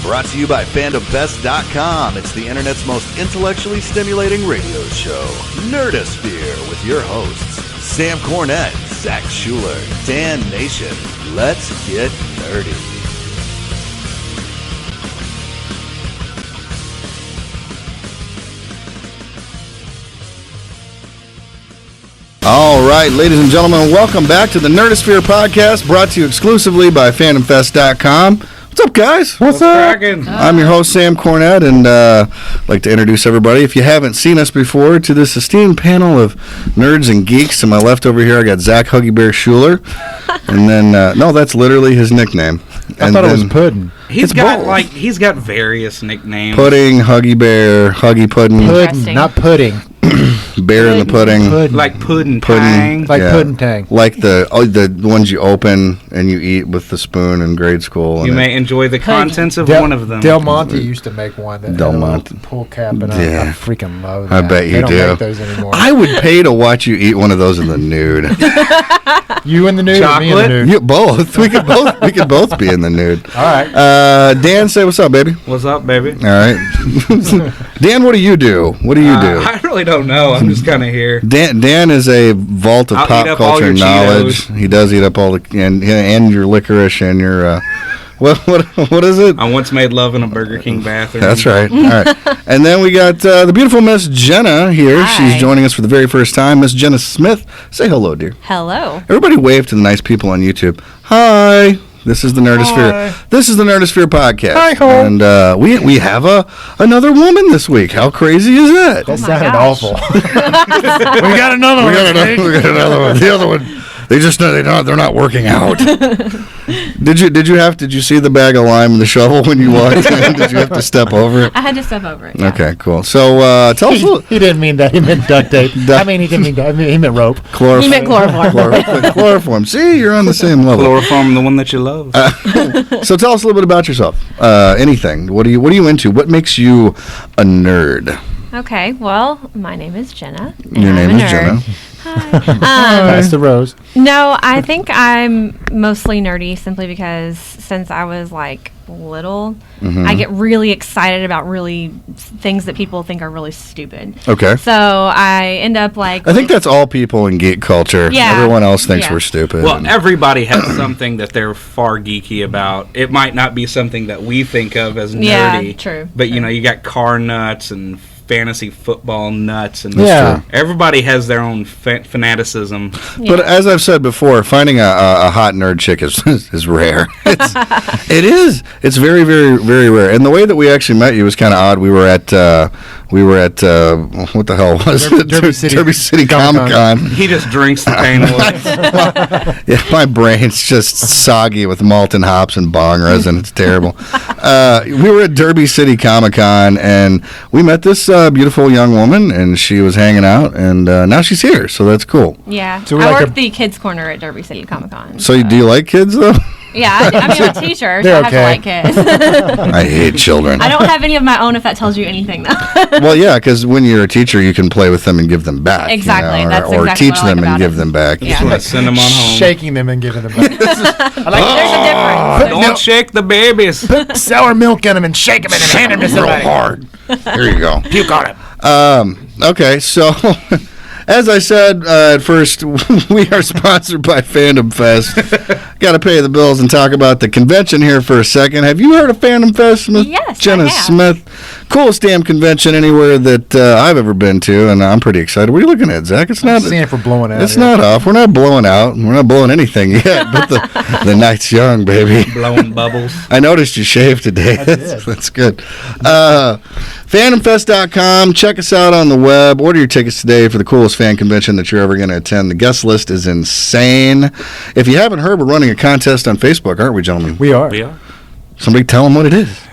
Brought to you by FandomFest.com. It's the internet's most intellectually stimulating radio show, Nerdosphere, with your hosts, Sam Cornette, Zach Schuler, Dan Nation. Let's get nerdy. All right, ladies and gentlemen, welcome back to the Nerdosphere podcast, brought to you exclusively by FandomFest.com. What's up, guys? What's up? I'm your host, Sam Cornette, and I'd like to introduce everybody. If you haven't seen us before, to this esteemed panel of nerds and geeks. To my left over here, I got Zach Huggy Bear Schuler, and then no, that's literally his nickname. I thought it was Puddin'. He's got various nicknames. Pudding, Huggy Bear, Huggy Puddin'. Puddin', not pudding. Bear in the pudding. Puddin'. Like pudding tang. Like pudding tang. Like the ones you open and you eat with the spoon in grade school. You may enjoy the contents of one of them. Del Monte used to make one that Del had Monte. a little pull cap, and Yeah. I freaking love that. I bet you they don't do. make those anymore. I would pay to watch you eat one of those in the nude. You in the nude or me in the Chocolate? nude? You both. We could both be in the nude. All right. Dan, say what's up, baby. What's up, baby? All right. Dan, what do you do? What do you do? I really don't know. I'm just kind of here. Dan is a vault of I'll pop eat up all culture your knowledge. Cheetos. He does eat up all the and your licorice and your what is it? I once made love in a Burger King bathroom. That's right. All right. And then we got the beautiful Miss Jenna here. Hi. She's joining us for the very first time. Miss Jenna Smith. Say hello, dear. Hello. Everybody wave to the nice people on YouTube. Hi. This is the Nerdosphere. Hi. This is the Nerdosphere podcast. Hi, ho. And we have another woman this week. How crazy is that? That my sounded gosh. awful. We got another one. We got another one. The other one. They're not working out. Did you see the bag of lime and the shovel when you walked in? Did you have to step over it? I had to step over it. Yeah. Okay, cool. So tell us a little. He didn't mean that. He meant duct tape. I mean, he didn't mean that. I mean, he meant rope. Chloroform. He meant chloroform. Chloroform. See, you're on the same level. Chloroform, the one that you love. So tell us a little bit about yourself. Anything. What are you into? What makes you a nerd? Okay, well, my name is Jenna. And Your name I'm a is nerd. Jenna. Hi. Pass the rose. No, I think I'm mostly nerdy simply because since I was like little, I get really excited about really things that people think are really stupid. Okay. So I end up like. I think that's all people in geek culture. Yeah. Everyone else thinks Yeah. we're stupid. Well, everybody has something that they're far geeky about. It might not be something that we think of as nerdy. Yeah, true. But, you know, you got car nuts and fantasy football nuts. And Yeah. everybody has their own fanaticism. But as I've said before, finding a hot nerd chick is rare. It's very, very, very rare. And the way that we actually met you was kind of odd. We were at what the hell was it? Derby City Comic-Con. He just drinks the pain away. Yeah, my brain's just soggy with malt and hops and bong resin. It's terrible. We were at Derby City Comic-Con, and we met this beautiful young woman, and she was hanging out, and now she's here, so that's cool. Yeah. So we're I like work the kids' corner at Derby City Comic Con. So do you like kids, though? Yeah, I'm a teacher, so They're I have okay. to like kids. I hate children. I don't have any of my own, if that tells you anything, though. Well, yeah, because when you're a teacher, you can play with them and give them back. Exactly, or, that's or exactly teach what I like them and about give it. them back. Yeah. Let's send them on home. Shaking them and giving them back. I like There's a difference. Don't shake the babies. put sour milk in them and shake them and then hand them to Real somebody. hard. There you go. Puke on him. Okay, so as I said at first, we are sponsored by Fandom Fest. Got to pay the bills and talk about the convention here for a second. Have you heard of Fandom Fest, Miss Yes, Jenna I have. Smith? Coolest damn convention anywhere that I've ever been to, and I'm pretty excited. What are you looking at, Zach? It's not. Seeing if we're blowing out. It's here. not off. We're not blowing out. We're not blowing anything yet. But the night's young, baby. Blowing bubbles. I noticed you shaved today. did. That's good. FandomFest.com. Check us out on the web. Order your tickets today for the coolest fan convention that you're ever going to attend. The guest list is insane. If you haven't heard, we're running a contest on Facebook, aren't we, gentlemen? We are. Yeah. Somebody tell them what it is.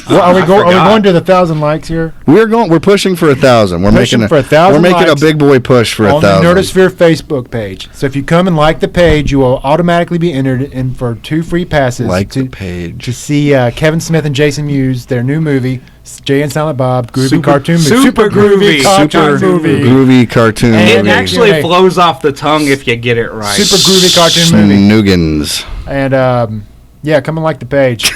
Well, are we forgot. going to the 1,000 likes here? We're pushing for 1,000. We're Pushing making for 1,000 We're making likes a big boy push for On the 1,000. Nerdosphere Facebook page. So if you come and like the page, you will automatically be entered in for 2 free passes Like to the page. to see Kevin Smith and Jason Mewes, their new movie, Jay and Silent Bob, groovy Super- cartoon movie. super groovy. cartoon Super movie. groovy cartoon And It movie. actually Yeah. flows off the tongue if you get it right. Super groovy cartoon movie. Snoogans. And Yeah, come and like the page.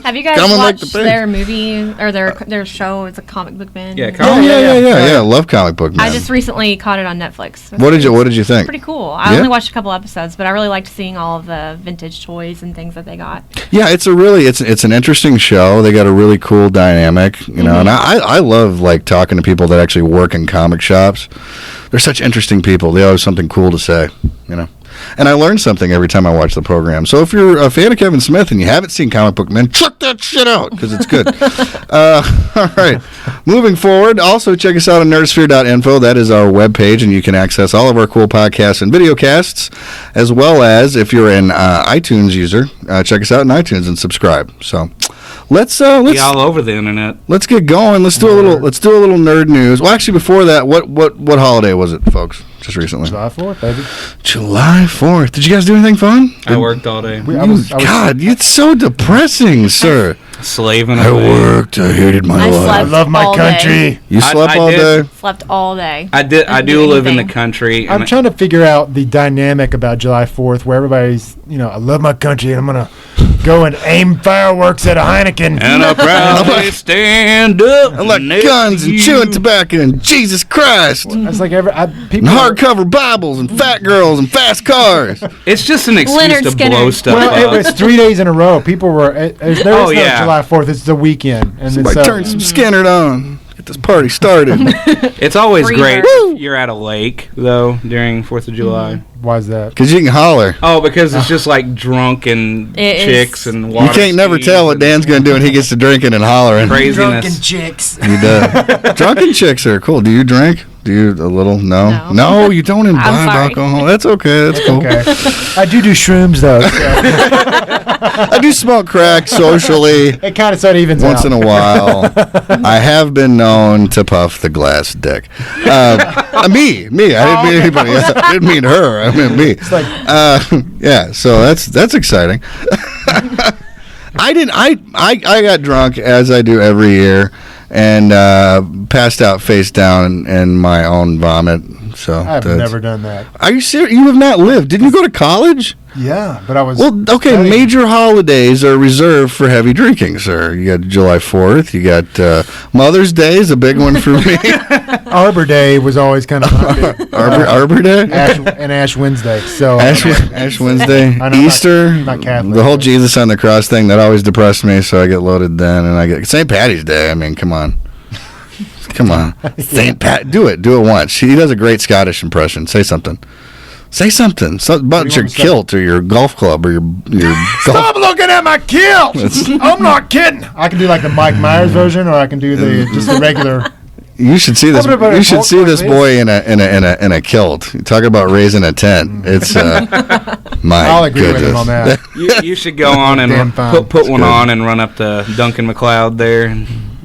Have you guys Come and like watched the page. their movie or their show? It's a comic book band. Yeah, Yeah. Love comic book man. I just recently caught it on Netflix. What did you think? Pretty cool. I Yeah? only watched a couple episodes, but I really liked seeing all of the vintage toys and things that they got. Yeah, it's an interesting show. They got a really cool dynamic, you know. And I love like talking to people that actually work in comic shops. They're such interesting people. They always have something cool to say, you know. And I learn something every time I watch the program. So if you're a fan of Kevin Smith and you haven't seen Comic Book Men, check that shit out because it's good. All right. Moving forward, also check us out on nerdosphere.info. That is our webpage, and you can access all of our cool podcasts and video casts, as well as if you're an iTunes user, check us out on iTunes and subscribe. So let's Be all over the internet. let's get going. Let's do a little nerd news. Well, actually, before that, what holiday was it, folks? Just recently. July 4th, baby. July 4th. Did you guys do anything fun? I worked all day. God, it's so depressing, sir. Slaving I away. worked. I hated my I life. slept. I love my all country. day. You I slept all did. day? Slept all day. I do do live in the anything. country. I'm and trying to figure out the dynamic about July 4th where everybody's, I love my country and I'm going to go and aim fireworks at a Heineken. And I proudly stand up. I like next guns to and you. chewing tobacco and Jesus Christ. And It's like people hardcover Bibles and fat girls and fast cars. It's just an excuse Leonard to Skinner. blow stuff Well, it up. was 3 days in a row. People were. There was no yeah. July 4th. It's the weekend, and Somebody turn some Skinner on. Get this party started. It's always Free great bird. if you're at a lake, though, during 4th of July. why is that? Because you can holler. Oh, because it's just like drunk and It is. chicks and water. You can't never skis tell what and Dan's going to do when he gets to drinking and hollering. Craziness. chicks. He does. Drunken chicks are cool. Do you drink? Do you a little? No. No. You don't imbibe sorry. alcohol. That's okay. That's cool. Okay. I do shrooms though. So I do smoke crack socially it kind of sort of evens once out. in a while. I have been known to puff the glass dick. Me. I didn't mean anybody else. I didn't mean her. I meant me. It's like Yeah. So that's exciting. I got drunk as I do every year and passed out face down in my own vomit. So I've never done that. Are you serious? You have not lived. Didn't you go to college? Yeah, but I was. Well, okay. studying. Major holidays are reserved for heavy drinking, sir. You got July 4th. You got Mother's Day is a big one for me. Arbor Day was always kind of Arbor Day. Ash Wednesday. So Ash Wednesday, I know, Easter, not Catholic, the whole but- Jesus on the cross thing that always depressed me. So I get loaded then, and I get St. Patty's Day. I mean, come on, St. Pat, do it once. He does a great Scottish impression. Say something. Something about you your want me to say? kilt or your golf club or your golf. Stop looking at my kilt! I'm not kidding. I can do like the Mike Myers version, or I can do just the regular. You should see this. I'm gonna put a You should Hulk see like this this. boy in a kilt. You talk about raising a tent. It's my I'll agree goodness. with him on that. You should go on Damn and fine. put one good. on and run up to Duncan McLeod there.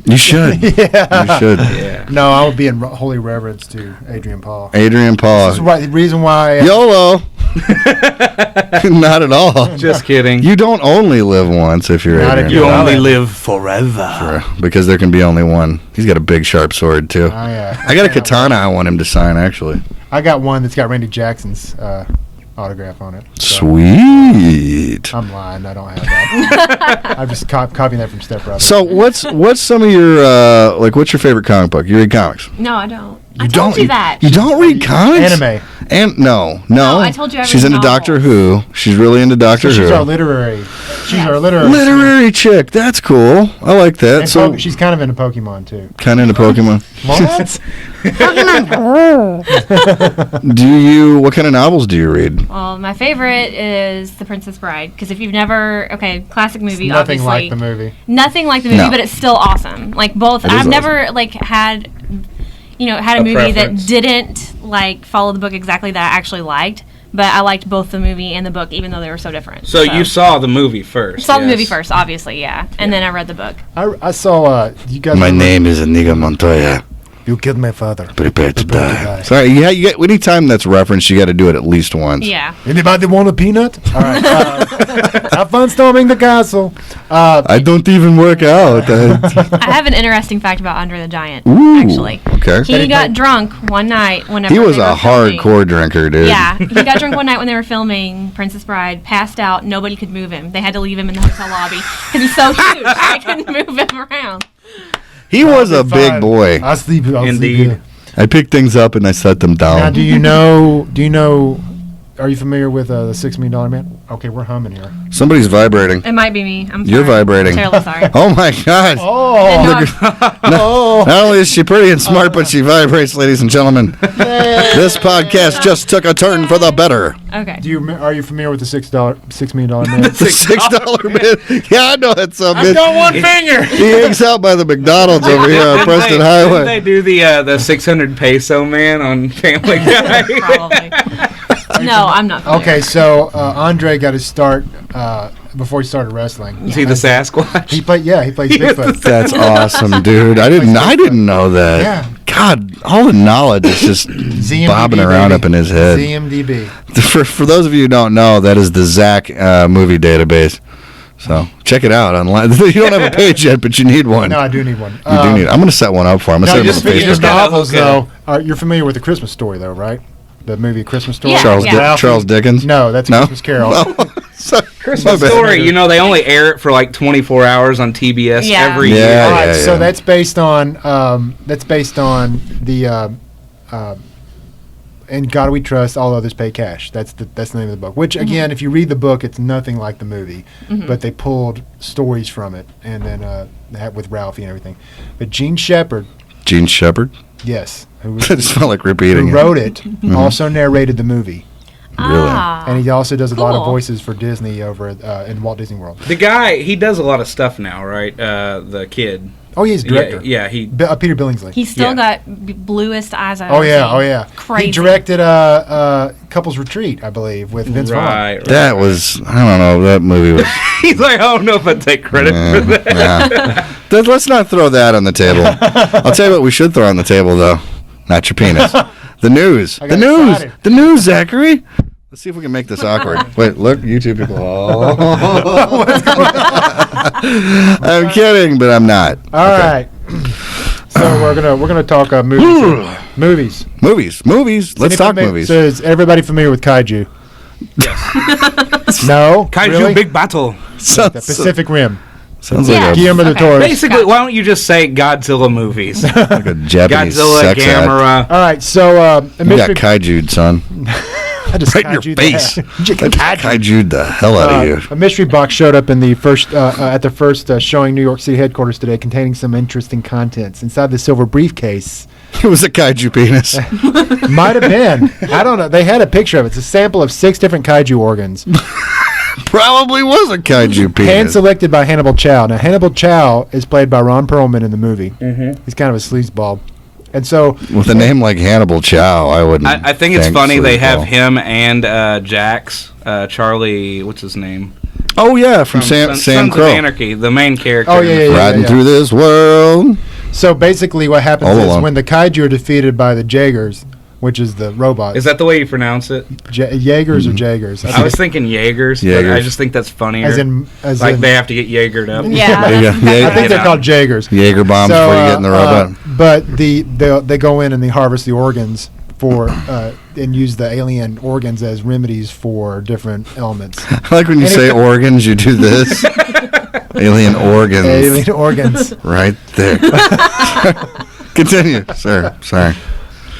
You should. Yeah. You should. Yeah. No, I would be in holy reverence to Adrian Paul. Adrian Paul. That's right. The reason why. YOLO. Not at all. Just kidding. You don't only live once if you're Not if Adrian. You Well, only then. live forever. Because there can be only one. He's got a big sharp sword too. yeah. I got a katana I want him to sign actually. I got one that's got Randy Jackson's autograph on it. So Sweet. I'm lying. I don't have that. I'm just copying that from Step Brother. So what's some of your what's your favorite comic book? You read comics? No, I don't. I You told don't you that. You don't read comics? Anime. And no. I told you I She's read into novels. Doctor Who. She's really into Doctor So Who. she's our literary. She's Yes. our literary. Literary chick. That's cool. I like that. And So she's kind of into Pokemon too. kind of into Pokemon. What? What kind of novels do you read? Well, my favorite is The Princess Bride because if you've never, classic movie, Nothing obviously. like the movie. Nothing like the movie, No. but it's still awesome. Like both, It is I've never had a movie preference. that didn't follow the book exactly that I actually liked. But I liked both the movie and the book, even though they were so different. So you saw the movie first. saw the movie yes. first, obviously, yeah, and then I read the book. I saw you guys. My remember name is Inigo Montoya. You killed my father. Prepare to die. die. Sorry, you get anytime that's referenced, you got to do it at least once. Yeah. Anybody want a peanut? All right. Have fun storming the castle. I don't even work out. I have an interesting fact about Andre the Giant, Ooh, actually. okay. He got drunk one night whenever He was they were a filming. hardcore drinker, dude. Yeah, he got drunk one night when they were filming Princess Bride, passed out, nobody could move him. They had to leave him in the hotel lobby because he's so huge, they couldn't move him around. He was a big boy. I'll sleep. Indeed. I picked things up and I set them down. Now, do you know? Are you familiar with the $6 Million Man? Okay, we're humming here. Somebody's vibrating. It might be me. I'm sorry. You're vibrating. I'm terribly sorry. Oh my God. Oh, Not only is she pretty and smart, but she vibrates, ladies and gentlemen. This podcast just took a turn for the better. Okay. Are you familiar with the $6 Million Man? The $6 bid. Yeah, I know that some I've bitch. got one finger. He hangs out by the McDonald's over here on Preston Didn't Highway. they do the 600 peso man on Family Guy? Probably. No, I'm not familiar. Okay, so Andre got his start before he started wrestling. Is he the Sasquatch? He plays Bigfoot. That's awesome, dude. I didn't know that. Yeah. God, all the knowledge is just ZMDB, bobbing around baby. up in his head. ZMDB. For those of you who don't know, that is the Zach movie database. So check it out online. You don't have a page yet, but you need one. No, I do need one. You do need. I'm going to set one up for him. I'm No, going to just set it on speaking of Facebook. novels, Okay. though, you're familiar with the Christmas Story, though, right? The movie Christmas Story. Yeah, Charles, yeah. Charles Dickens. No, that's a No? Christmas Carol. Oh, sorry. Christmas My bad. Story, you know, they only air it for like 24 hours on TBS Yeah. every Yeah. year. All right, yeah. so that's based on the In God We Trust, All Others Pay Cash. That's the name of the book. Which again, if you read the book, it's nothing like the movie, but they pulled stories from it, and then that with Ralphie and everything. But Gene Shepard, Gene Shepard. yes, I just felt like repeating who it. wrote it, also narrated the movie, Ah. and he also does a lot of Cool. voices for Disney over in Walt Disney World. The guy, he does a lot of stuff now, right? The kid. Oh, he's director. Yeah, he. Peter Billingsley. He's still Yeah. got bluest eyes I've Oh ever yeah, seen. oh yeah. Crazy. He directed Couples Retreat, I believe, with Vince Vaughn. Right. That was, I don't know, that movie was. He's like, I don't know if I take credit for that. Let's not throw that on the table. I'll tell you what we should throw on the table, though. Not your penis. The news. I The got news. excited. The news, Zachary. Let's see if we can make this awkward. Wait, look, you two people. Oh. I'm kidding, but I'm not. All right. So we're gonna talk movies. Movies. Let's talk movies. So is everybody familiar with kaiju? Yes. No. Kaiju really? Big Battle. The Sounds, Pacific Rim. sounds Yeah. like Guillermo del Okay. Toro. Basically, why don't you just say Godzilla movies? a Japanese Godzilla, sex act. Gamera. All right. So a You got mystery. kaiju'd, son. I just Right in your kaiju'd the face. hell- That kaiju'd the hell out of you. A mystery box showed up in the first at the first showing New York City headquarters today, containing some interesting contents. Inside the silver briefcase, It was a kaiju penis. might have been. I don't know. They had a picture of it. It's a sample of 6 different kaiju organs, Probably was a kaiju hand penis. selected by Hannibal Chow. Now Hannibal Chow is played by Ron Perlman in the movie. He's kind of a sleazeball, and so With a name like Hannibal Chow, I wouldn't. I think it's funny they have sleazeball. him and Jax, Charlie, what's his name? Oh yeah, from Sam Sons of Crow. Anarchy, the main character. Oh, in the yeah, film. yeah, Riding yeah. through this world. So basically, what happens All is along. when the kaiju are defeated by the Jaegers, which is the robots. Is that the way you pronounce it? Jaegers or Jaegers? I was thinking Jaegers, but Jaegers. I just think that's funnier. as in like they have to get Jaegered up. Yeah. There you go. I think You they're know. called Jaegers. Jaeger bombs before you get in the robot. But they go in and they harvest the organs for and use the alien organs as remedies for different ailments. I like when you say organs, you do this. Alien organs. Alien organs. Right there. Continue, sir. Sorry.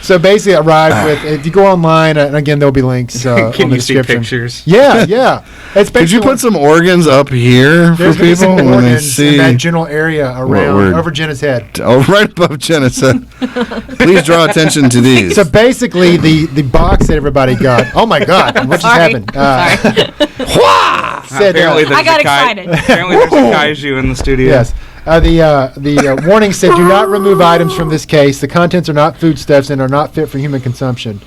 So basically, it arrived with. If you go online, and again, there'll be links on Can the you see description. pictures? Yeah, yeah. It's Could you basically put some organs up here for there's gonna be some people when they organs see? in that general area around we're- over Jenna's head. Oh, right above Jenna. Please draw attention to these. So basically, the box that everybody got. Oh my God! What just Sorry. happened? Sorry. Said, Apparently, there's I got a excited. Apparently, there's a kaiju in the studio. yes. The warning said, "Do not remove items from this case. The contents are not foodstuffs and are not fit for human consumption."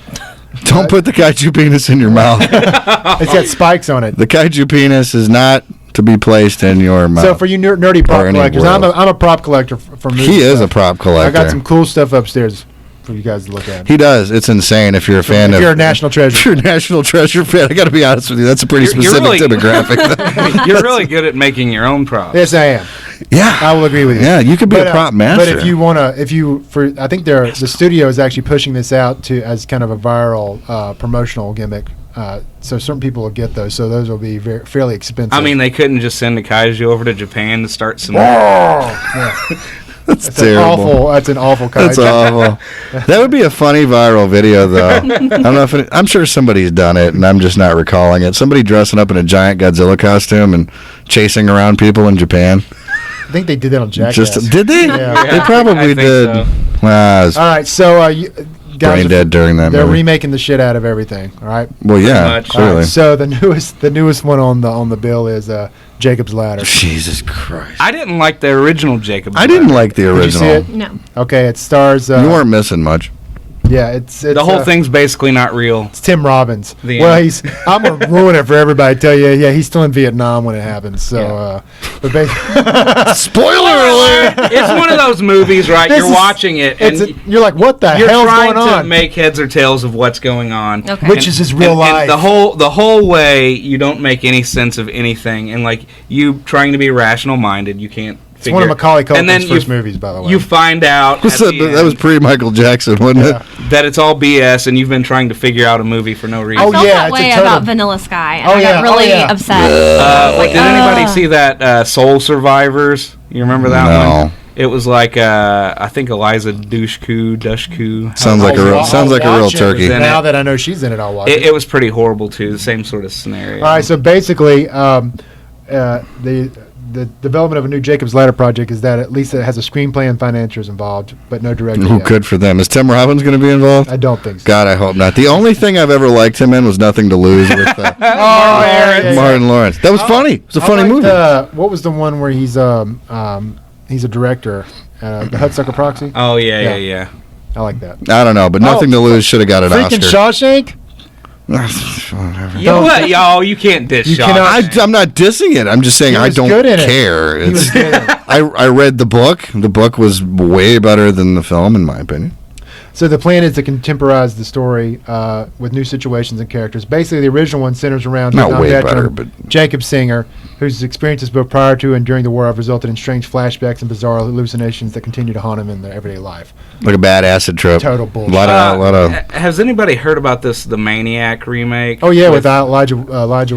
Don't put the kaiju penis in your mouth. It's got spikes on it. The kaiju penis is not to be placed in your mouth. So for you nerdy prop Or any collectors, world. I'm a prop collector for movies. He is a prop collector. I got some cool stuff upstairs for you guys to look at. He does. It's insane if you're a fan if of. you're a National Treasure. If you're a National Treasure fan, I got to be honest with you. That's a pretty You're specific really- demographic. You're really good at making your own props. Yes, I am. Yeah. I will agree with you. Yeah, you could be a prop master. But if you want to, I think the studio is actually pushing this out as kind of a viral promotional gimmick. So certain people will get those. So those will be fairly expensive. I mean, they couldn't just send a kaiju over to Japan to start some. Yeah. That's That's terrible. That's an awful kind. That's awful. That would be a funny viral video, though. I don't know if I'm sure somebody's done it, and I'm just not recalling it. Somebody dressing up in a giant Godzilla costume and chasing around people in Japan. I think they did that on Jackass. Did they? Yeah. They probably I think did. so. Wow, I was All right, so guys, brain dead during that they're movie. remaking the shit out of everything. All right. Well, yeah, much. All right, clearly. so the newest one on the bill is Jacob's Ladder. Jesus Christ. I didn't like the original Jacob. I didn't like the Did you see original. it? No. Okay, it stars. You weren't missing much. Yeah, it's The whole thing's basically not real. It's Tim Robbins. The Well, end. I'm gonna ruin it for everybody. Tell you, yeah, he's still in Vietnam when it happens. So, Yeah. but Spoiler alert! It's one of those movies, right? This You're is- watching it, and you're like, what the you're hell's trying going to on? make heads or tails of what's going on. Okay. Which is his real and life. the whole way, you don't make any sense of anything, and like you trying to be rational minded, you can't. It's one of Macaulay and then Culkin's first movies, by the way. You find out What's at that? the That was end pre-Michael Jackson, wasn't Yeah. it? that it's all BS, and you've been trying to figure out a movie for no reason. Oh, I felt yeah, that it's a way total- about Vanilla Sky. And Oh, I yeah, got really oh, yeah. upset. Did anybody see that Soul Survivors? You remember that No. one? It was like I think Eliza Dushku. Sounds like a real, I'll sounds like a real watch it. turkey. Then Now it- that I know she's in it, I'll watch it. It was pretty horrible too. The same sort of scenario. All right, so basically, the development of a new Jacob's Ladder project is that at least it has a screenplay and financiers involved, but no director Ooh, yet. good for them. Is Tim Robbins going to be involved? I don't think so. God, I hope not. The only thing I've ever liked him in was Nothing to Lose with yeah. Martin Lawrence. That was funny. It was a funny movie. What was the one where he's a director? The Hudsucker Proxy. Oh Yeah. yeah. I like that. I don't know, but Nothing to Lose should have got an Freaking Oscar. Shawshank. Whatever. You know what, y'all? You can't dish You Shawshank. cannot- I'm not dissing it. I'm just saying He I was don't good in it. care. He was It's, good in it. I read the book. The book was way better than the film, in my opinion. So the plan is to contemporize the story with new situations and characters. Basically, the original one centers around Not Vietnam way veteran better, but- Jacob Singer, whose experiences both prior to and during the war have resulted in strange flashbacks and bizarre hallucinations that continue to haunt him in their everyday life. Like a bad acid trip. Total bullshit. A lot of. Has anybody heard about this, the Maniac remake? Oh yeah, with Elijah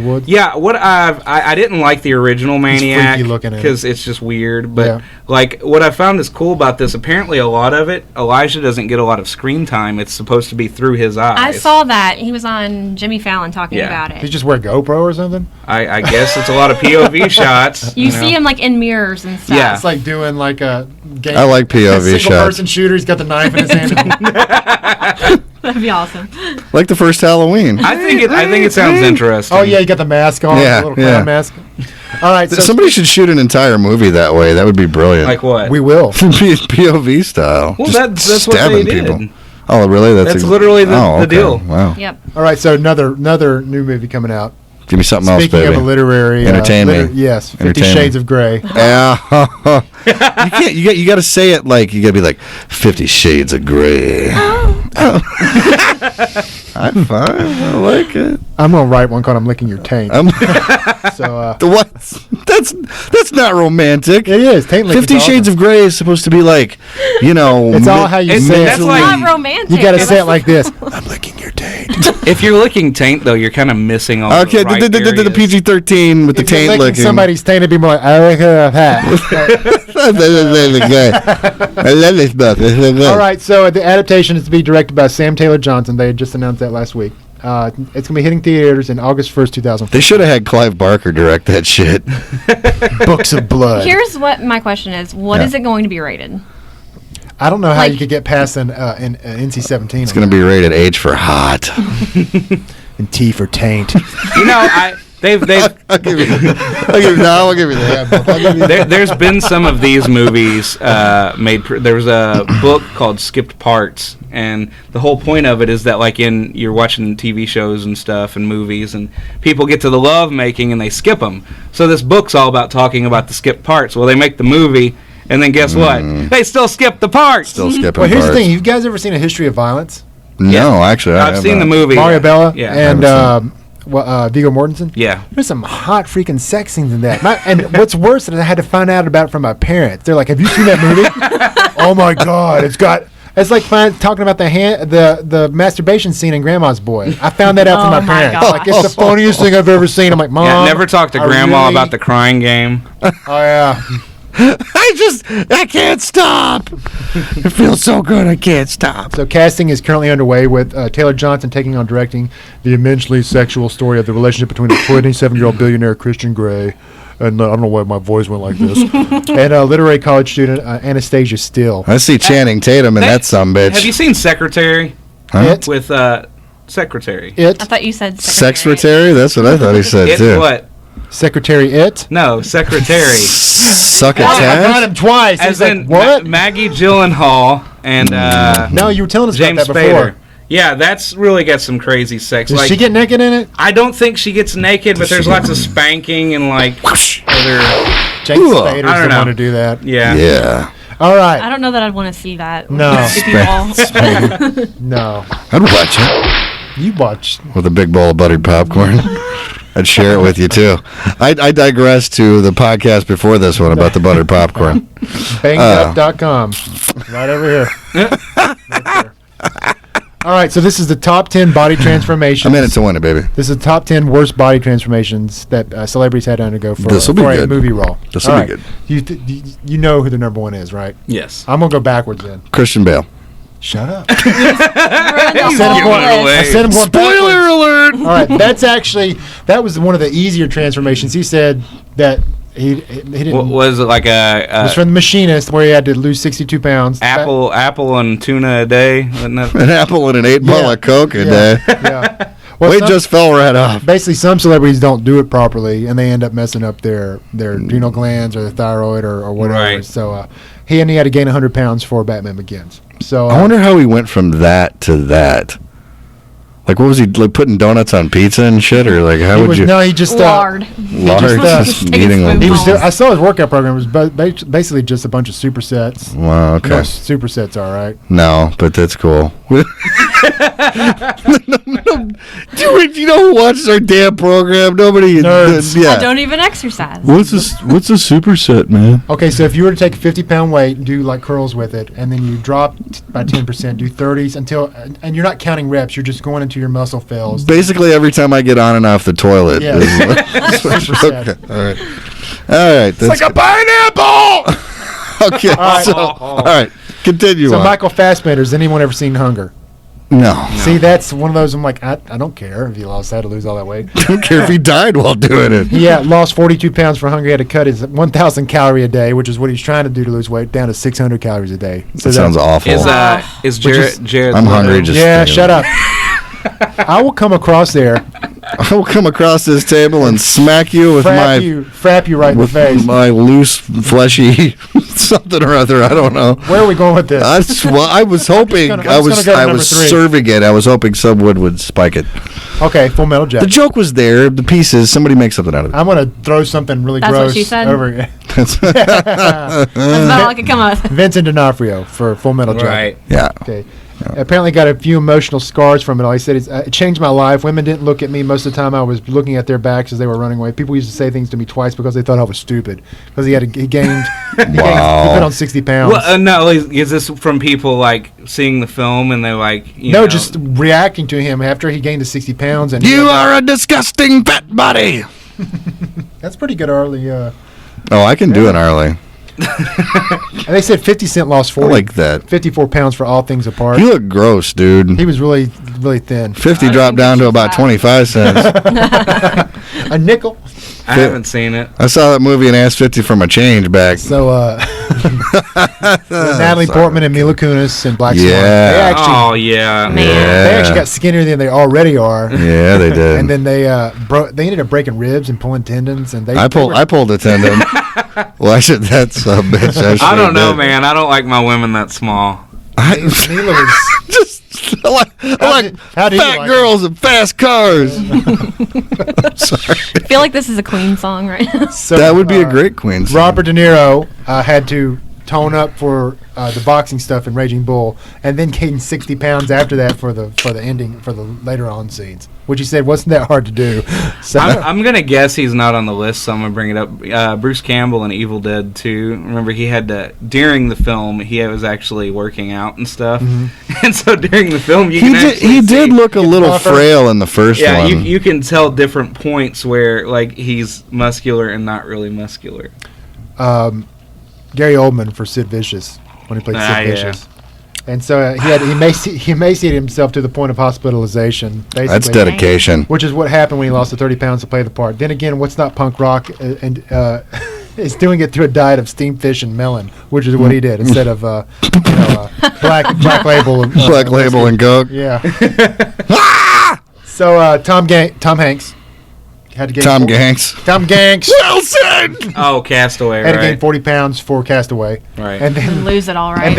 Wood. Yeah, I didn't like the original Maniac freaky looking in it. because it's just weird. But Yeah. like, what I found is cool about this. Apparently, a lot of it, Elijah doesn't get a lot of screen time. It's supposed to be through his eyes. I saw that. He was on Jimmy Fallon talking Yeah. about Did you it. just wear GoPro or something? I guess it's a lot of POV shots. You know. see him like in mirrors and stuff. Yeah. It's like doing like a game. I like POV single shots. person shooter. He's got the knife in his hand. That'd be awesome. Like the first Halloween. I think it sounds interesting. Oh yeah, you got the mask on. Yeah, the little yeah. clown mask. All right, so Somebody should shoot an entire movie that way. That would be brilliant. Like what? we will. POV style. Well, Just that's what they stabbing did. people. Oh, really? That's literally the okay. deal. Wow. Yep. All right, so another new movie coming out. Give me something Speaking else, baby. of a literary, Entertain me. Yes, 50 Entertain me. Shades of Grey. Yeah. you can't. You got to say it like you got to be like 50 Shades of Grey. I'm fine. I like it. I'm gonna write one called "I'm Licking Your Taint." So What? That's not romantic. it is taint licking. 50 Shades of Grey is supposed to be like, It's all how you It's- say that's it. like- Not romantic. You gotta That's say it like this. I'm licking your taint. If you're licking taint, though, you're kind of missing all Okay, the right the areas. PG-13 with the If you're taint licking licking. somebody's taint, it'd be more like I lick her hat. I love this book. It's so good. All right, so the adaptation is to be directed by Sam Taylor Johnson. They had just announced that last week. It's gonna be hitting theaters in August 1st, 2004. They should have had Clive Barker direct that shit. Books of Blood. Here's what my question is: What is it going to be rated? I don't know how Like- you could get past an NC-17. It's going to be rated H for hot. and T for taint. You know, I'll give you the handbook. I'll give you There's been some of these movies made. There's a book called Skipped Parts, and the whole point of it is that, like, you're watching TV shows and stuff and movies, and people get to the love making and they skip them. So this book's all about talking about the skipped parts. Well, they make the movie, and then guess what? They still skip the parts. Still skipping Well, here's parts. the thing. You guys ever seen A History of Violence? No, actually, I've seen the movie. Mario Bella Yeah. and Viggo Mortensen? Yeah. There's some hot freaking sex scenes in that. And what's worse is I had to find out about it from my parents. They're like, "Have you seen that movie?" Oh my god, it's like talking about the masturbation scene in Grandma's Boy. I found that out from Oh my my parents. gosh. Like, it's the funniest thing I've ever seen. I'm like, "Mom, Yeah, never talk to I Grandma really-" about the crying game. Oh yeah. I can't stop. It feels so good. I can't stop. So casting is currently underway with Taylor Johnson taking on directing the immensely sexual story of the relationship between a 27-year-old billionaire Christian Grey and I don't know why my voice went like this, and a literary college student Anastasia Steele. I see Channing Tatum and that sumbitch. Have you seen Secretary? It, With Secretary. I it, thought you said Secretary? That's what I thought he said It's too. what? Secretary It. No, Secretary. Suck a I got tat? him twice. As He's like, in what? Maggie Gyllenhaal and No, you were telling us James about that before. Spader. Yeah, that's really got some crazy sex. Does Like, she get naked in it? I don't think she gets naked, but there's lots of spanking and like other. James Ooh. Spader's I don't the know. one to do that. Yeah. Yeah. All I right. don't know that I'd want to see that. No. If you all. No. I'd watch it You watched. with a big bowl of buttered popcorn. I'd share it with you too. I digress to the podcast before this one about the buttered popcorn. Bangedup.com. Right over here. Right there. All right, so this is the top 10 body transformations. I'm in it to win it, baby. This is the top 10 worst body transformations that celebrities had to undergo for, This'll be for a good. movie role. This'll All be right. You know who the number one is, right? Yes. I'm going to go backwards then. Christian Bale. Shut up. Ruined the said whole it going list. away. I said I'm going Spoiler backwards. alert! All right, that was one of the easier transformations. He said that he didn't. Was it like It was a from The Machinist, where he had to lose 62 pounds. apple and tuna a day? Wasn't that? An apple and an 8-ball Yeah. of Coke a Yeah. day. Yeah. Well, Weight some- just fell right off. basically some celebrities don't do it properly, and they end up messing up their adrenal glands or their thyroid or whatever. Right. So he had to gain 100 pounds for Batman Begins. So I wonder how he went from that to that. Like, what was he, like, putting donuts on pizza and shit? Or, like, how he would was you... no, he just Lard, Lard. just Take a eating them. spoon. he was. Balls. I saw his workout program. It was basically just a bunch of supersets. Wow, You know okay. what supersets are, right? No, but that's cool. Dude, you know who watches our damn program? Nobody. Nerds. Yeah. I don't even exercise. What's a superset, man? Okay, so if you were to take a 50-pound weight and do like curls with it, and then you drop by 10%, do 30s until, and you're not counting reps. You're just going into your muscle fills. Basically, every time I get on and off the toilet. Yeah. Okay. All right. All right. It's like a pineapple. Okay. right. All right. Continue So on. Michael Fassbender, has anyone ever seen Hunger? No. See, that's one of those. I'm like, I don't care if he had to lose all that weight. I don't care if he died while doing it. Yeah, lost 42 pounds for Hunger. He had to cut his 1,000 calorie a day, which is what he's trying to do to lose weight, down to 600 calories a day. So That sounds awful. Is Jared? I'm hungry Leto- just Yeah, thinking shut about up. I will come across there, I will come across this table and smack you with frap you right in the with face. my loose, fleshy something or other. I don't know. Where are we going with this? I was hoping. I'm just I gonna was. go to I number was 3. serving it. I was hoping someone would spike it. Okay, Full Metal The Jacket. joke was there. The pieces. Somebody make something out of it. I'm gonna throw something really That's what gross she said? over That's about all I could come up with. Vincent D'Onofrio for Full Metal Jacket. Right. Yeah. Okay. Apparently got a few emotional scars from it all. He said it changed my life. Women didn't look at me most of the time. I was looking at their backs as they were running away. People used to say things to me twice because they thought I was stupid because he gained he put on 60 pounds. Well, no, is this from people like seeing the film and they're like, you know, just reacting to him after he gained the 60 pounds. And You are a disgusting fat body. that's pretty good early. Oh, I can do an Arlie. And they said 50 Cent lost I 40, like that. 54 pounds for All Things Apart. You look gross, dude. He was really, really thin. 50 dropped down to about 25 cents. A nickel. I haven't seen it. I saw that movie and asked 50 for my change back. So, Natalie Portman and Mila Kunis and Black Swan. Yeah. They actually, Oh yeah. Man. they actually got skinnier than they already are. Yeah, they did. And then they ended up breaking ribs and pulling tendons. And I pulled a tendon. Well, that's a bitch. I don't know, man. I don't like my women that small. Mila was I like how do you fat like girls and fast cars. I'm sorry. I feel like this is a Queen song right now. so, That would be a great Queen song. Robert De Niro had to tone up for the boxing stuff in Raging Bull, and then gained 60 pounds after that for the ending, for the later on scenes, which he said wasn't that hard to do. So I'm gonna guess he's not on the list, so I'm gonna bring it up. Bruce Campbell in Evil Dead 2. Remember, he had to, during the film, he was actually working out and stuff, and so during the film, you He did look a little buffer. frail in the first yeah, one. you can tell different points where like he's muscular and not really muscular. Gary Oldman for Sid Vicious when he played Sid Yeah. Vicious. And so he emaciated himself to the point of hospitalization. Basically, That's dedication. which is what happened when he lost the 30 pounds to play the part. Then again, what's not punk rock and is doing it through a diet of steamed fish and melon, which is what he did instead of black label. Black Label and Coke. Yeah. So Tom Hanks had to gain Tom Hanks. Tom Hanks Wilson! Oh, Castaway, had to gain right? 40 pounds for Castaway, Right. and then And lose it all right. and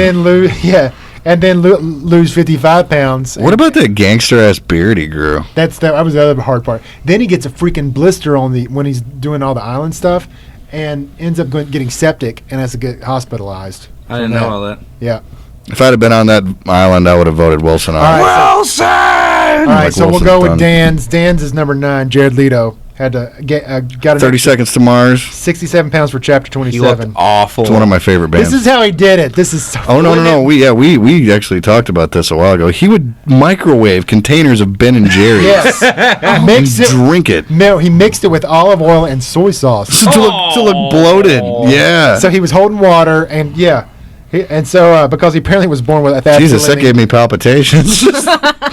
then lose 55 pounds. What about that gangster ass beard he grew? That was the other hard part. Then he gets a freaking blister on when he's doing all the island stuff, and ends up getting septic and has to get hospitalized. I didn't know all that. Yeah. If I'd have been on that island, I would have voted Wilson on. All right, Wilson! All right, Like so we'll Wilson's go with done. Dan's. Dan's is number 9. Jared Leto had to got 30 Seconds to Mars. 67 pounds for Chapter He looked 27. awful. It's one of my favorite bands. This is how he did it. This is so Oh no! We actually talked about this a while ago. He would microwave containers of Ben and Jerry's Yes. and Mix it. drink it No, he mixed it with olive oil and soy sauce. to look bloated. Yeah. So he was holding water, and because he apparently was born with that. Jesus, that gave me palpitations.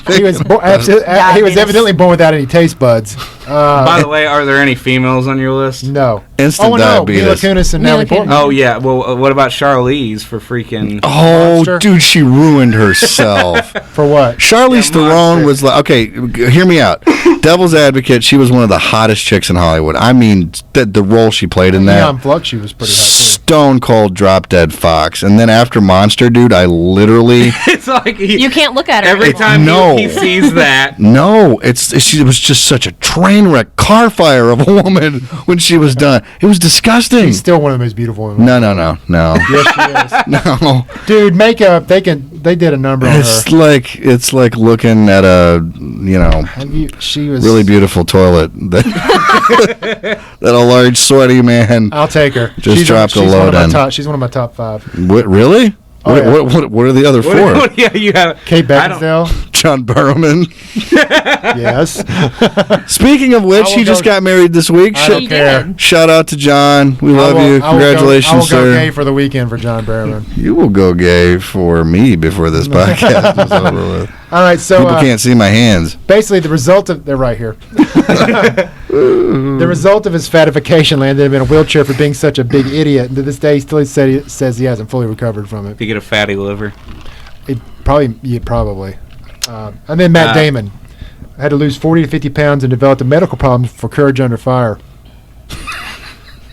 He was he was evidently born without any taste buds. By the way, are there any females on your list? No. Instant Oh no, Mila diabetes. Kunis and Mila Natalie Portman. Oh yeah. Well, what about Charlize for freaking? Oh, Monster. dude, she ruined herself. For what? Charlize Yeah, Theron Monster. was like, okay, hear me out. Devil's Advocate, she was one of the hottest chicks in Hollywood. I mean, the role she played in that. Neon Flux, she was pretty hot Stone cold drop dead fox. And then after Monster, dude, I literally It's like you can't look at her every anymore. time No. he sees that. no, she was just such a train wreck, car fire of a woman when she was done. It was disgusting. She's still one of the most beautiful women. No. Yes, she is. No. Dude, makeup. They did a number on her. It's like looking at a She was really beautiful toilet that that a large sweaty man. I'll take her. Just dropped a load in. She's one of my top 5. What, really? Oh, what, yeah. what are the other four? Yeah, you have. Kate I don't- Beckinsale. John Barrowman. Yes. Speaking of which, I will he just go- got married this week. I don't He care. did. Shout out to John. We love you. Congratulations, I will sir. go gay for the weekend for John Barrowman. You will go gay for me before this podcast is over with. All right, so People can't see my hands. basically the result of they're right here. The result of his fatification landed him in a wheelchair for being such a big idiot. And to this day, he still says he hasn't fully recovered from it. If you get a fatty liver. Probably. And then Matt Damon had to lose 40 to 50 pounds and developed a medical problem for Courage Under Fire.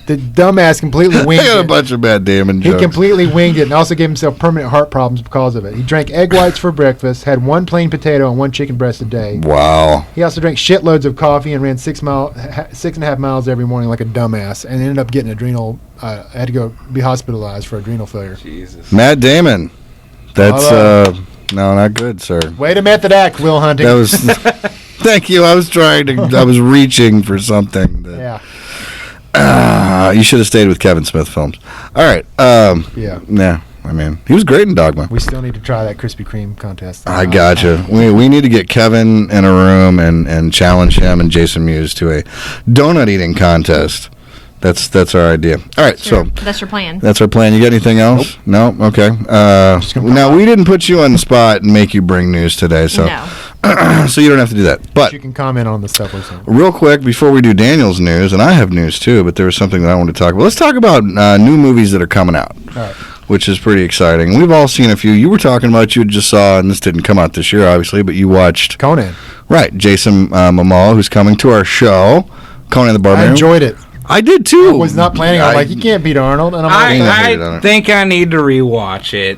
The dumbass completely winged I got a it. bunch of Matt Damon He jokes. completely winged it and also gave himself permanent heart problems because of it. He drank egg whites for breakfast, had 1 plain potato and 1 chicken breast a day. Wow. He also drank shitloads of coffee and ran 6.5 miles every morning like a dumbass, and ended up getting adrenal. Had to go be hospitalized for adrenal failure. Jesus. Matt Damon. That's Hello. no, not good, sir. Way to method act, Will Hunting. That was. Thank you. I was reaching for something. That, yeah. you should have stayed with Kevin Smith films. All right. Yeah. Nah. I mean, he was great in Dogma. We still need to try that Krispy Kreme contest. I gotcha. We need to get Kevin in a room and challenge him and Jason Mewes to a donut eating contest. That's our idea. All right, Sure. so That's your plan. that's our plan. You got anything else? No. Okay. Now we didn't put you on the spot and make you bring news today. So No. So you don't have to do that. But You can comment on the stuff we're saying. real quick, before we do Daniel's news, and I have news too, but there was something that I wanted to talk about. Let's talk about new movies that are coming out, All right. which is pretty exciting. We've all seen a few. You were talking about, you just saw, and this didn't come out this year, obviously, but you watched, Conan. right, Jason Momoa, who's coming to our show, Conan the I Barbarian. enjoyed it. I did too. I was not planning on, like, you can't beat Arnold. And I'm like, I think I need to rewatch it.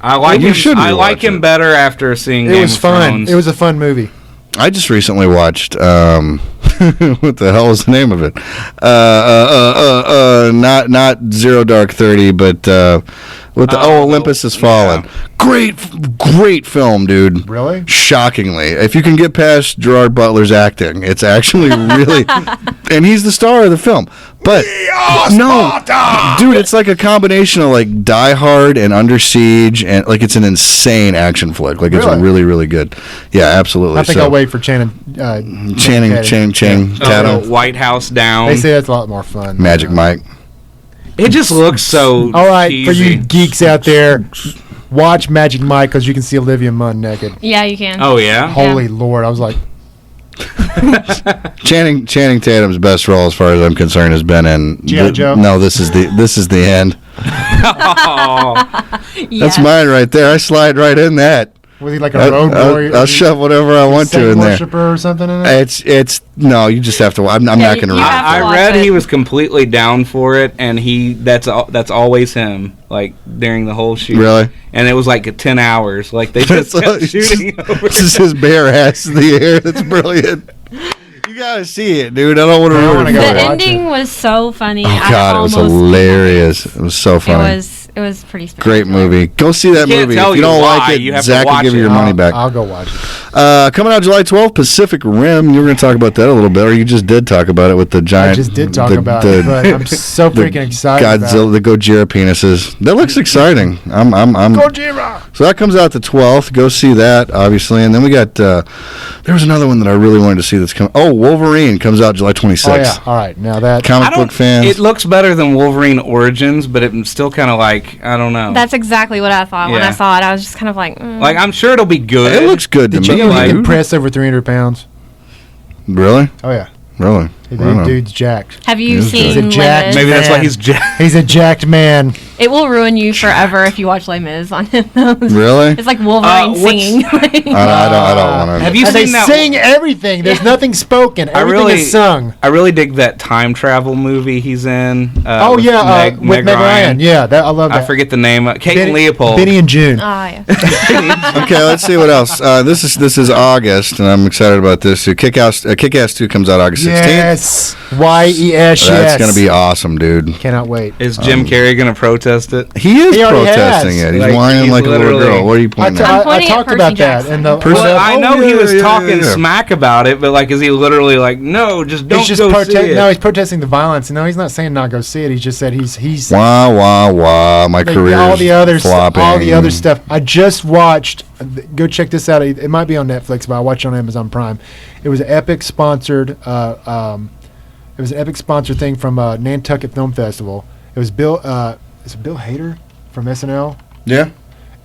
I like You him. should I like rewatch him it. better after seeing it Game was of fun. Thrones. It was a fun movie. I just recently watched, what the hell is the name of it? Not Zero Dark 30, but Olympus Has Fallen. Great film, dude. Really? Shockingly. If you can get past Gerard Butler's acting, it's actually really, and he's the star of the film. But no, dude, it's like a combination of like Die Hard and Under Siege, and like it's an insane action flick. Like it's Really? really, really good. Yeah, absolutely. I think So- I'll wait for Channing Channing Tatum, White House Down. They say that's a lot more fun. Magic Mike. It just looks so. All right, cheesy. for you geeks out there, watch Magic Mike because you can see Olivia Munn naked. Yeah, you can. Oh yeah. Holy Lord! I was like, Channing Tatum's best role, as far as I'm concerned, has been in. G.I. Joe? No, this is the end. Oh. That's mine right there. I slide right in that. was he like a road warrior? I'll shove whatever I want to Saint in there. worshiper or something in it? It's no. You just have to. I'm not going to you read. have to I watch read it. he was completely down for it, and that's always him. Like during the whole shoot. Really? And it was like 10 hours. Like they just kept shooting over. This is his bare ass in the air. That's brilliant. You gotta see it, dude. I don't want to I ruin wanna it. go for The you. watch ending was so funny. Oh God, it was hilarious. It was so funny. It was pretty Great spectacular. movie. Go see that Can't movie. tell If you you don't why, like it, you have to Zach will watch give you it. your money back. I'll go watch it. Coming out July 12th, Pacific Rim. You were going to talk about that a little bit, or you just did talk about it with the giant. I just did talk about it, but I'm so freaking excited. Godzilla, the Gojira penises. That looks exciting. I'm. Gojira. So that comes out the 12th. Go see that, obviously, and then we got. There was another one that I really wanted to see that's coming. Oh, Wolverine comes out July 26th. Oh yeah. All right. Now that Comic book fans. It looks better than Wolverine Origins, but it's still kind of like I don't know. That's exactly what I thought when Yeah. I saw it. I was just kind of like, like I'm sure it'll be good. It looks good to did you me. know he like- can press over 300 pounds? Really? Oh yeah. Really? The I don't know. dude's jacked. have you He's seen a jacked Les Maybe Mis? that's why Man. he's jacked. He's a jacked man. It will ruin you forever if you watch Les Mis on him. Really? It's like Wolverine What's- singing. I don't want to. Have you And they seen that? sing everything. There's nothing spoken. Everything is sung. I really dig that time travel movie he's in. Oh with yeah, Meg with Meg Ryan. Yeah, I love that. I forget the name. Kate Benny, Leopold. Benny and June. Ah, yeah. Okay, let's see what else. This is August, and I'm excited about this. Kick-Ass 2 comes out August 16th. Yes. Y-E-S, That's yes. gonna be awesome, dude. Cannot wait. Is Jim Carrey going to protest it? He is He already protesting has. it. He's Like, whining he's like a little literally- girl. What are you I, pointing t- at? I, I'm I pointing at talked Percy about Jackson. that. And the, Percy- Well, I know he was talking yeah. smack about it, but like, is he literally like, no, just don't he's just go see it? no, he's protesting the violence. No, he's not saying not go see it. He just said he's Wah wah wah. My like, career all the other flopping. all the other stuff. I just watched. Go check this out. It might be on Netflix, but I watched it on Amazon Prime. It was an Epic sponsored. It was an Epic sponsored thing from Nantucket Film Festival. It was Bill. Is it Bill Hader from SNL? Yeah.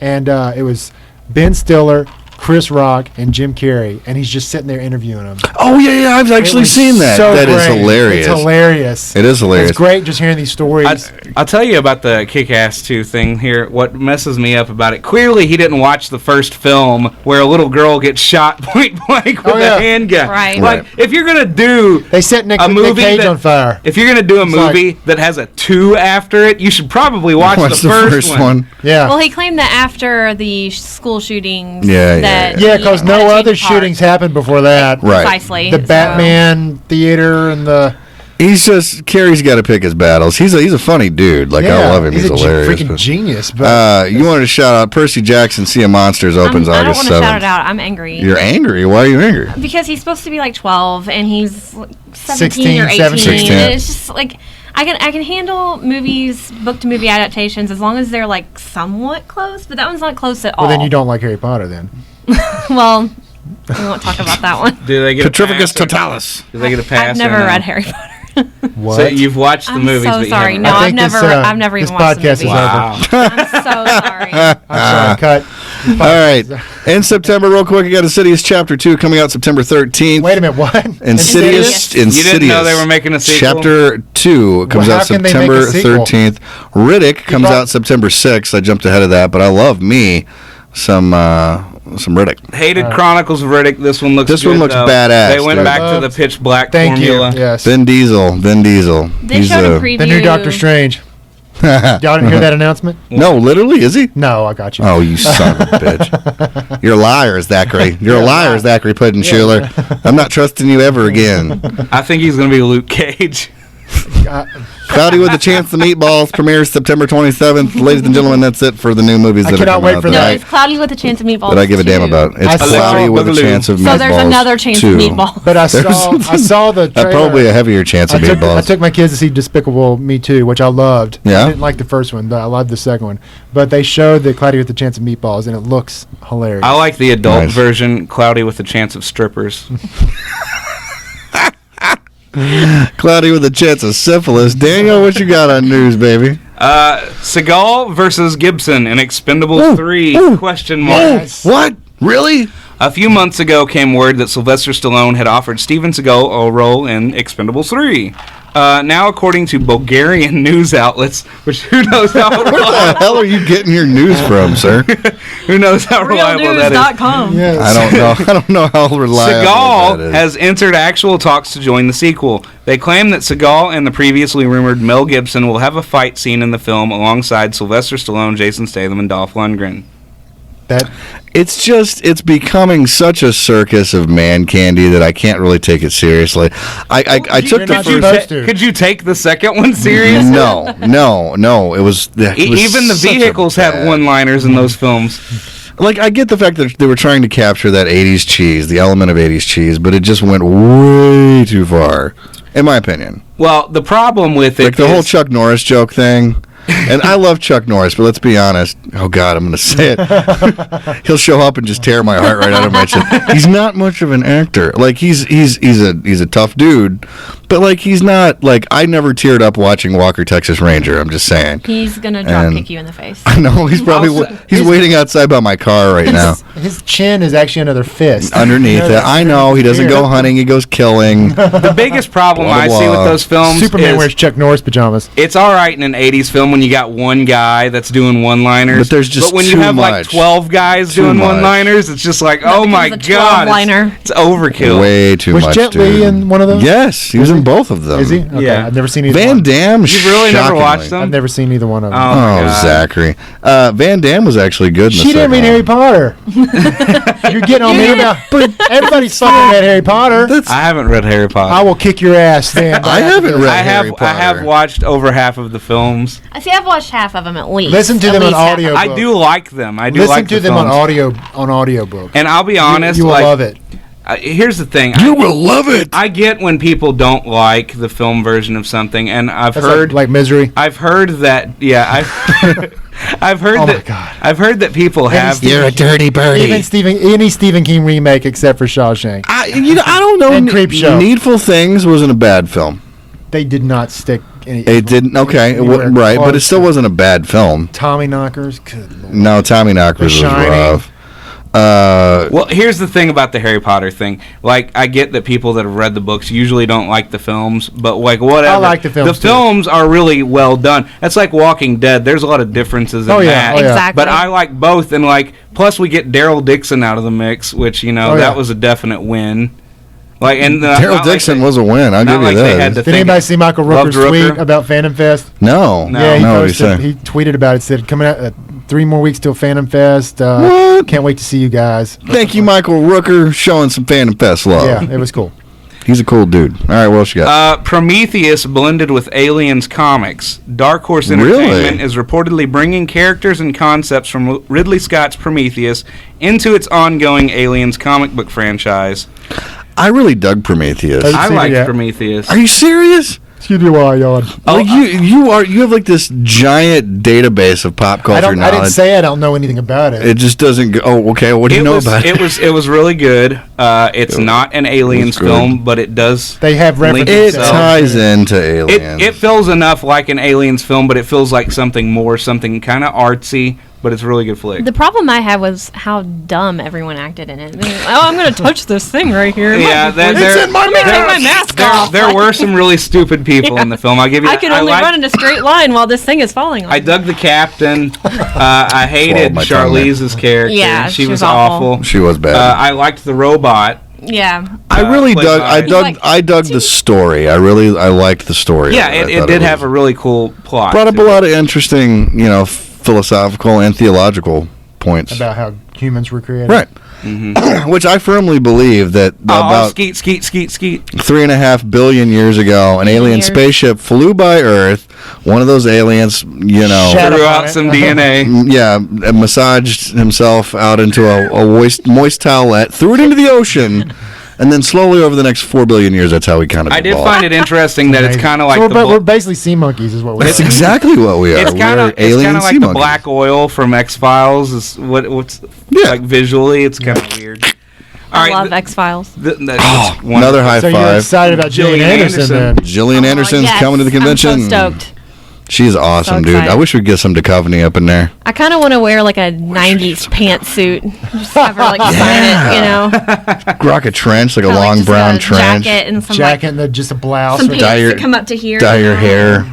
And it was Ben Stiller, Chris Rock, and Jim Carrey, and he's just sitting there interviewing them. Oh yeah. I've actually It was seen that. so That is great. hilarious. It's hilarious. It is hilarious. It's great just hearing these stories. I'll tell you about the Kick-Ass 2 thing here. What messes me up about it, clearly he didn't watch the first film where a little girl gets shot point blank with Oh, yeah. a handgun. Right. Like, if you're going to do they set Nick movie Cage that- on fire. if you're going to do a It's like- movie that has a 2 after it, you should probably watch What's the first one. Yeah. Well, he claimed that after the school shootings, Yeah, that Yeah, he because had no to change other the part. shootings happened before that. Right. Precisely. The so- Batman theater and the He's just Carrey's got to pick his battles. He's a funny dude. Like I love him. He's a hilarious. freaking but- genius. But you wanted to shout out Percy Jackson, Sea of Monsters opens I don't August want to 7th. shout it out. I'm angry. You're angry? Why are you angry? Because he's supposed to be like 12 and he's like 17 16, or 18. 17. And it's just like I can handle movies, book to movie adaptations as long as they're like somewhat close, but that one's not close at all. well, then you don't like Harry Potter then. Well, we won't talk about that one. Do they get Petrificus a pass? totalis. Do they get a pass? I've never or no? read Harry Potter. What? So you've watched the I'm movies, so but you sorry. haven't No, read I I've think never this, I've never this even watched the podcast is movie. over. Wow. I'm so sorry. I'm sorry, cut. All right. In September, real quick, you got Insidious Chapter 2 coming out September 13th. Wait a minute, what? Insidious. You didn't know they were making a sequel? Chapter 2 comes Well, how out can they make a September sequel? 13th. Riddick comes thought- out September 6th. I jumped ahead of that, but I love me some Riddick. Hated Chronicles of Riddick. This one looks This good, one looks though. badass, They went dude. back to the pitch black Thank formula. you. Yes. Vin Diesel. They showed a preview. The new Doctor Strange. Y'all didn't hear that announcement? No, literally, is he? No, I got you. Oh, you son of a bitch. You're a liar, Zachary. You're a liar, Zachary Puddenschuler. I'm not trusting you ever again. I think he's going to be Luke Cage. Cloudy with a Chance of Meatballs premieres September 27th. Ladies and gentlemen, that's it for the new movies I that are cannot coming wait out for No, that. tonight it's Cloudy with a Chance of Meatballs. that I give a damn 2. about. It's I saw- Cloudy with a Boogaloo. Chance of Meatballs. So there's another chance 2. of meatballs. But I saw the trailer. Probably a heavier chance of I meatballs. took my kids to see Despicable Me 2, which I loved. Yeah? I didn't like the first one, but I loved the second one. But they showed the Cloudy with a Chance of Meatballs, and it looks hilarious. I like the adult Nice. version, Cloudy with a Chance of Strippers. Cloudy with a Chance of Syphilis. Daniel, what you got on news, baby? Seagal versus Gibson in Expendables 3, question mark. Yes. What? Really? A few months ago came word that Sylvester Stallone had offered Steven Seagal a role in Expendables 3. Now, according to Bulgarian news outlets, which who knows how Where the reliable, hell are you getting your news from, sir? who knows how reliable that is. Realnews.com. Yes. I don't know. I don't know how reliable that Seagal is. has entered actual talks to join the sequel. They claim that Seagal and the previously rumored Mel Gibson will have a fight scene in the film alongside Sylvester Stallone, Jason Statham, and Dolph Lundgren. It's becoming such a circus of man candy that I can't really take it seriously. I took You're the not first. supposed to. Could you take the second one serious? No. It was Even the such a vehicles had bad- one-liners in those films. Like, I get the fact that they were trying to capture that 80s cheese, the element of 80s cheese, but it just went way too far, in my opinion. Well, the problem with it Like the whole is- Chuck Norris joke thing. And I love Chuck Norris, but let's be honest. Oh God, I'm going to say it. He'll show up and just tear my heart right out of my chest. He's not much of an actor. Like he's a tough dude, but like he's not like I never teared up watching Walker Texas Ranger. I'm just saying. He's gonna drop And- kick you in the face. I know he's probably he's waiting outside by my car right now. His chin is actually another fist. Underneath it, I know he doesn't go hunting. He goes killing. The biggest problem Blah, I blah, see with blah. those films Superman is wears Chuck Norris pajamas. it's all right in an 80s film when you got one guy that's doing one-liners. But there's just when you too have like much. 12 guys Too doing much. one-liners, it's just like, oh my becomes a god, 12-liner. it's overkill. Way too Was much. Jet Li dude. in one of those? Yes, he was in both of them. Is he? Okay, Yeah. I've never seen either Van one. Damme. You've really never shockingly. watched them? I've never seen either one of them. Oh, my Oh, God. Zachary. Van Damme was actually good in the She didn't second mean one. Harry Potter. You're getting on me about. But everybody's fucking at Harry Potter. I haven't read Harry Potter. I will kick your ass, Dan. I haven't read I Harry have I have Potter. watched over half of the films. I see. I've watched half of them at least. Listen to At them on least half. audio. I do like them. I do Listen like to the them on films. audiobook. And I'll be honest, You will like, love it. Here's the thing. You will love it. I get when people don't like the film version of something, and I've That's heard like Misery. I've heard that I've heard Oh my that God. I've heard that people have You're a dirty birdie. Even any Stephen King remake except for Shawshank. I don't know. And Creepshow. Needful Things wasn't a bad film. They did not stick any. It didn't. Okay, anywhere right, but it close still to wasn't a bad film. Tommy Knockers. Good Lord. No, Tommy Knockers The was Shining. rough. Well, here's the thing about the Harry Potter thing. Like, I get that people that have read the books usually don't like the films, but like whatever. I like the films, The too. films are really well done. That's like Walking Dead. There's a lot of differences in Oh, yeah. that. Oh, yeah. Exactly. But I like both, and like plus we get Daryl Dixon out of the mix, which Oh, that yeah. was a definite win. Like, and Daryl Dixon was a win. I'll not give you like they had that. to Did anybody see Michael Loved Rooker's tweet Rooker? about Phantom Fest? No, No. Yeah, he no. What did he posted. say? He tweeted about it. Said coming out 3 more weeks till Phantom Fest. What? Can't wait to see you guys. Thank you, Michael Rooker, showing some Phantom Fest love. Yeah, it was cool. He's a cool dude. All right, what else you got? Prometheus blended with Aliens comics. Dark Horse Entertainment is reportedly bringing characters and concepts from Ridley Scott's Prometheus into its ongoing Aliens comic book franchise. I really dug Prometheus. Have you I seen it liked yet? Prometheus. Are you serious? Excuse me while I yawn. Like you have like this giant database of pop culture I knowledge. didn't say I don't know anything about it. It just doesn't go. Oh, okay. What do you know about it? It was really good. It's not an Aliens good. film, but it does. They have link references. It to ties into Aliens. It feels enough like an Aliens film, but it feels like something more, something kind of artsy. but it's a really good flick. The problem I had was how dumb everyone acted in it. I'm going to touch this thing right here. Yeah, Let me take my mask off. There were some really stupid people in the film. I'll give you. I could only run in a straight line while this thing is falling on I me. dug the captain. I hated my tongue there. Charlize's character. Yeah, she she was was awful. awful. She was bad. I liked the robot. Yeah. I really played dug. by- I dug the story. I liked the story. Yeah, of I it thought did was- have a really cool plot. brought up to a it. lot of interesting, philosophical and theological points. About how humans were created. Right. Which I firmly believe that Oh, about skeet. 3.5 billion years ago, an alien Years. spaceship flew by Earth. One of those aliens, Shut Threw up out on it. some DNA. massaged himself out into a moist towelette, threw it into the ocean, and then slowly over the next 4 billion years, that's how we kind of I did evolved. find it interesting that it's kind of like so the we're basically sea monkeys, is what we're. That's exactly what we are. it's kind We're of alien like sea the monkeys. black oil from X-Files. Is what's Yeah. like visually, it's kind of weird. All I right, love X-Files. that's one- Another high So you're five. excited about Gillian Gillian Anderson, Anderson. then? Jillian Oh, Anderson's yes. coming to the convention. I'm so stoked. She's awesome, So dude. I excited. wish we'd get some Duchovny up in there. I kind of want to wear like a 90s pantsuit. Just have her like sign it, you know? Rock a trench, like a Or, like, long just brown a trench. Jacket and some Jacket and then just a blouse. some or- pants Dye your- that come up to here. Dye you your know? hair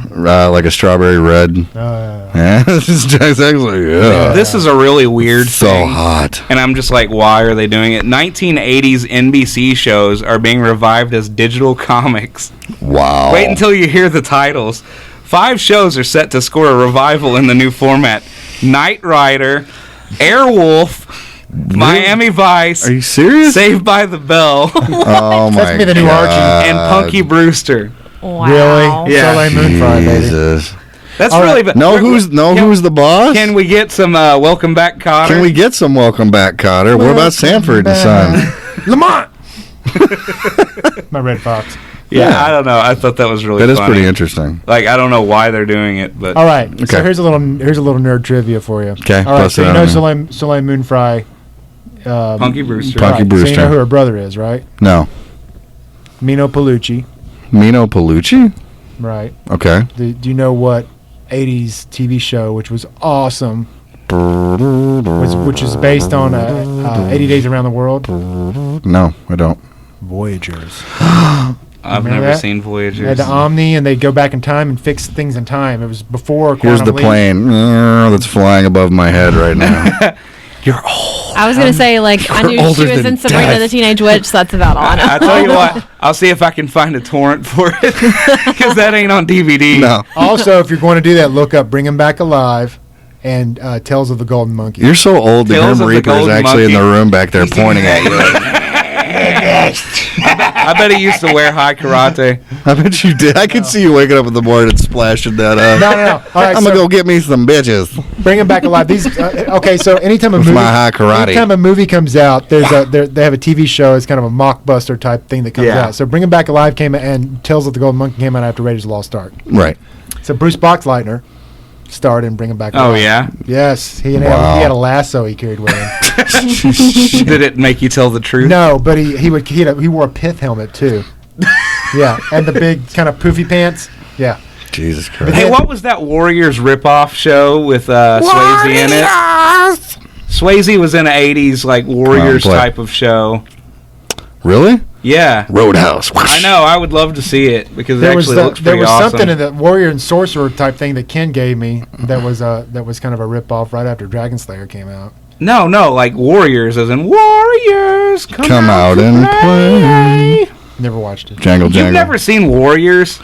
like a strawberry red. Yeah, this is exactly. Yeah. This is a really weird so thing. hot. And I'm just like, why are they doing it? 1980s NBC shows are being revived as digital comics. Wow. Wait until you hear the titles. 5 shows are set to score a revival in the new format: Knight Rider, Airwolf, Miami Vice, Are you serious? Saved by the Bell, Oh my gonna be the new Archie. God. and Punky Brewster. Wow. Really? Yeah. Soleil Moon Frye, baby. Jesus. That's All really right. bad. Who's the boss? Can we get some Welcome Back, Cotter? Can we get some welcome back, Cotter? What about Sanford and Son? Lamont. My red fox. Yeah, I don't know. I thought that was really That is funny. pretty interesting. Like, I don't know why they're doing it, but All right. So Okay. here's a little nerd trivia for you. Okay, All right. bust So it you out know on me. Soleil Moon Frye. Punky Brewster. Punky right. So you Brewster. know who her brother is, right? No. Mino Pellucci. Mino Pellucci? Right. Okay. Do you know what 80s TV show, which was awesome, which is based on 80 Days Around the World? No, I don't. Voyagers. I've Remember never that? seen They had Voyagers. the Omni, and they'd go back in time and fix things in time. It was before Here's the Quantum Leap. plane that's flying above my head right now. You're old. I was going to say, like, I You're knew she older was than in Sabrina death. the Teenage Witch, so that's about all I know. I tell you what, I'll see if I can find a torrent for it, because that ain't on DVD. No. Also, if you're going to do that, look up Bring 'Em Back Alive and Tales of the Golden Monkey. You're so old, the Tales Grim of the Reaper is Golden actually in the Monkey. room back there pointing at you. I bet he used to wear high karate. I bet you did. I could see you waking up in the morning and splashing that up. No. All right, I'm going to go get me some bitches. Bring 'Em Back Alive. These okay. So anytime a With movie, my high karate. anytime a movie comes out, they have a TV show. It's kind of a mockbuster type thing that comes Yeah. out. So Bring 'Em Back Alive came out, and Tales of the Golden Monkey came out after Raiders of the Lost Ark. Right. So Bruce Boxleitner starred in Bring 'Em Back Alive. Oh, yeah? Yes, he Wow. had a lasso he carried with him. Did it make you tell the truth? No, but he wore a pith helmet too. Yeah, and the big kind of poofy pants. Yeah. Jesus Christ. Hey, what was that Warriors ripoff show with Swayze in it? Swayze was in an 80s, like, Warriors play. type of show. Really? Yeah. Roadhouse. I know. I would love to see it, because it There was actually looks pretty awesome. something in the Warrior and Sorcerer type thing that Ken gave me that was kind of a rip off right after Dragon Slayer came out. No, like Warriors, as in Warriors, Come out and play. Never watched it. Jangle, You've jangle. never seen Warriors?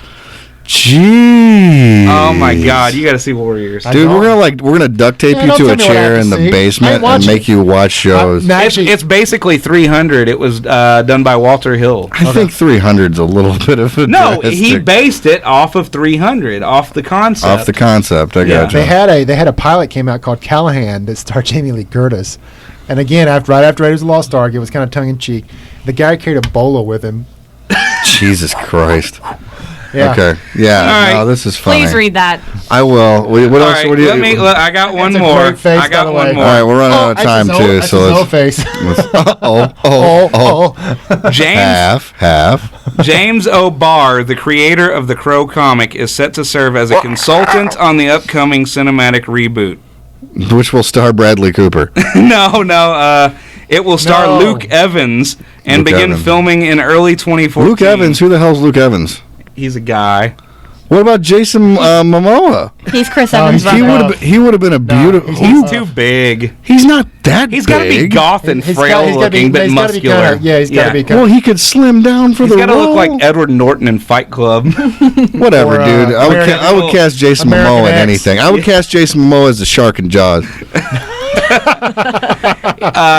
Jeez. Oh my God, you got to see Warriors. I Dude, don't. we're gonna duct tape Yeah, you don't to tell a me what I chair have in to the see. I basement and watch make it. you watch shows. No, It's, actually, it's basically 300. It was done by Walter Hill. I think 300's a little bit of a No, he drastic- based it off of 300, off the concept. off the concept. I Yeah. gotcha. they had a pilot came out called Callahan that starred Jamie Lee Curtis, and again right after Raiders of the Lost Ark, it was kind of tongue in cheek. The guy carried a bolo with him. Jesus Christ. Yeah. Okay. Yeah. All right. No, this is funny. Please read that. I will. What All else? right, What do you? I got one That's a more. great face, I got by the one way. more. All right, we're running out of time too, That's so his whole let's. face. Oh. James Half. James O'Barr, the creator of the Crow comic, is set to serve as a consultant on the upcoming cinematic reboot. which will star Bradley Cooper. No. It will star No. Luke Evans and Luke begin Evans. filming in early 2014. Luke Evans? Who the hell's Luke Evans? He's a guy. What about Jason Momoa? He's Chris No, Evans' he's- brother. He would have been a beautiful. He's too big. He's not that He's big. got to be goth and He's frail gotta be- looking, but he's gotta be muscular. kinda- yeah, he's gotta be kinda- Well, he could slim down for He's the got to role. look like Edward Norton in Fight Club. Whatever, Or, dude. I would cast Jason American Momoa in X. anything. I would cast Jason Momoa as the shark in Jaws.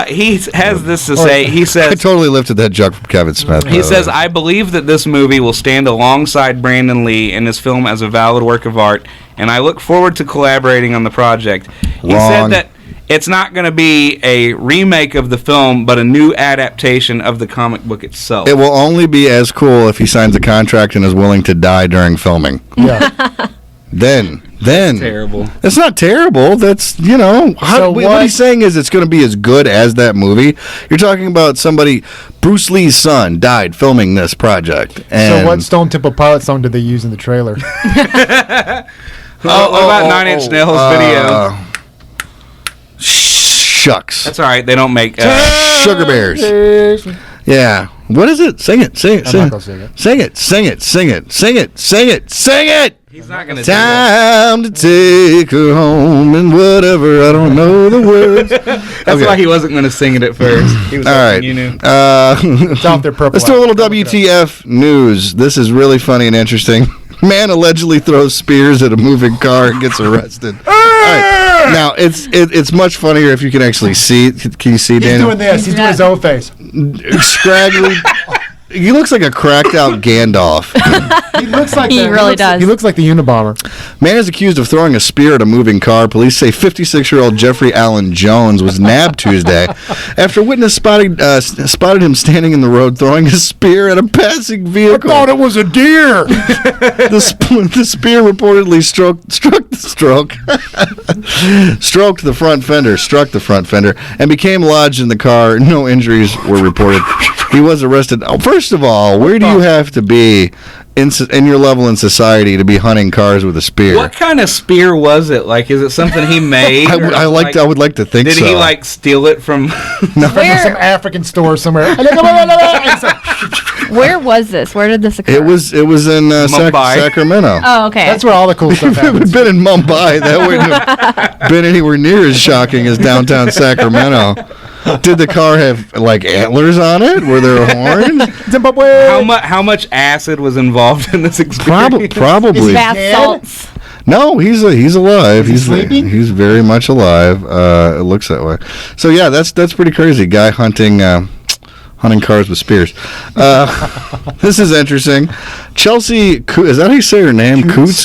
He has this to say. He I says, totally lifted that joke from Kevin Smith. by He the says, way. I believe that this movie will stand alongside Brandon Lee in his film as a valid work of art, and I look forward to collaborating on the project. He Wrong. said that it's not going to be a remake of the film, but a new adaptation of the comic book itself. It will only be as cool if he signs a contract and is willing to die during filming. Yeah. Then. Terrible. It's not terrible. That's, So what he's saying is it's going to be as good as that movie. You're talking about somebody, Bruce Lee's son died filming this project. And So what Stone Temple Pilot song did they use in the trailer? What about Nine Inch Nails video? Shucks. That's all right. They don't make. Sugar Bears. Yeah. What is it? Sing it. Sing it. I'm Sing not it. gonna sing it. Sing it. Sing it. Sing it. Sing it. Sing it. Sing it. He's not going to do that. Time to take her home and whatever. I don't know the words. That's why he wasn't going to sing it at first. He was All hoping right. you knew. It's off their purple. Let's do a little app. I'll look it up. WTF news. This is really funny and interesting. Man allegedly throws spears at a moving car and gets arrested. All right. Now it's much funnier if you can actually see. Can you see, He's Daniel? doing this. He's doing his own face. Scraggly. He looks like a cracked out Gandalf. He looks like He that. really looks, does. He looks like the Unabomber. Man is accused of throwing a spear at a moving car. Police say 56-year-old Jeffrey Allen Jones was nabbed Tuesday after a witness spotted him standing in the road throwing a spear at a passing vehicle. I thought it was a deer. The spear reportedly struck the front fender, and became lodged in the car. No injuries were reported. He was arrested. Oh, first of all, where do you have to be in your level in society to be hunting cars with a spear? What kind of spear was it? Like, is it something he made? I or, would like to think Did so. he steal it from? From some African store somewhere. Where was this? Where did this occur? It was in Mumbai. Sacramento. Oh, okay. That's where all the cool stuff If it happens. had been in Mumbai, that wouldn't have been anywhere near as shocking as downtown Sacramento. Did the car have antlers on it? Were there horns? Zimbabwe. How much acid was involved in this experience? Probably. bath dead? salts. No, he's alive. Is he sleeping? He's very much alive. It looks that way. So yeah, that's pretty crazy. Guy hunting cars with spears. This is interesting. Chelsea, is that how you say her name? Coots.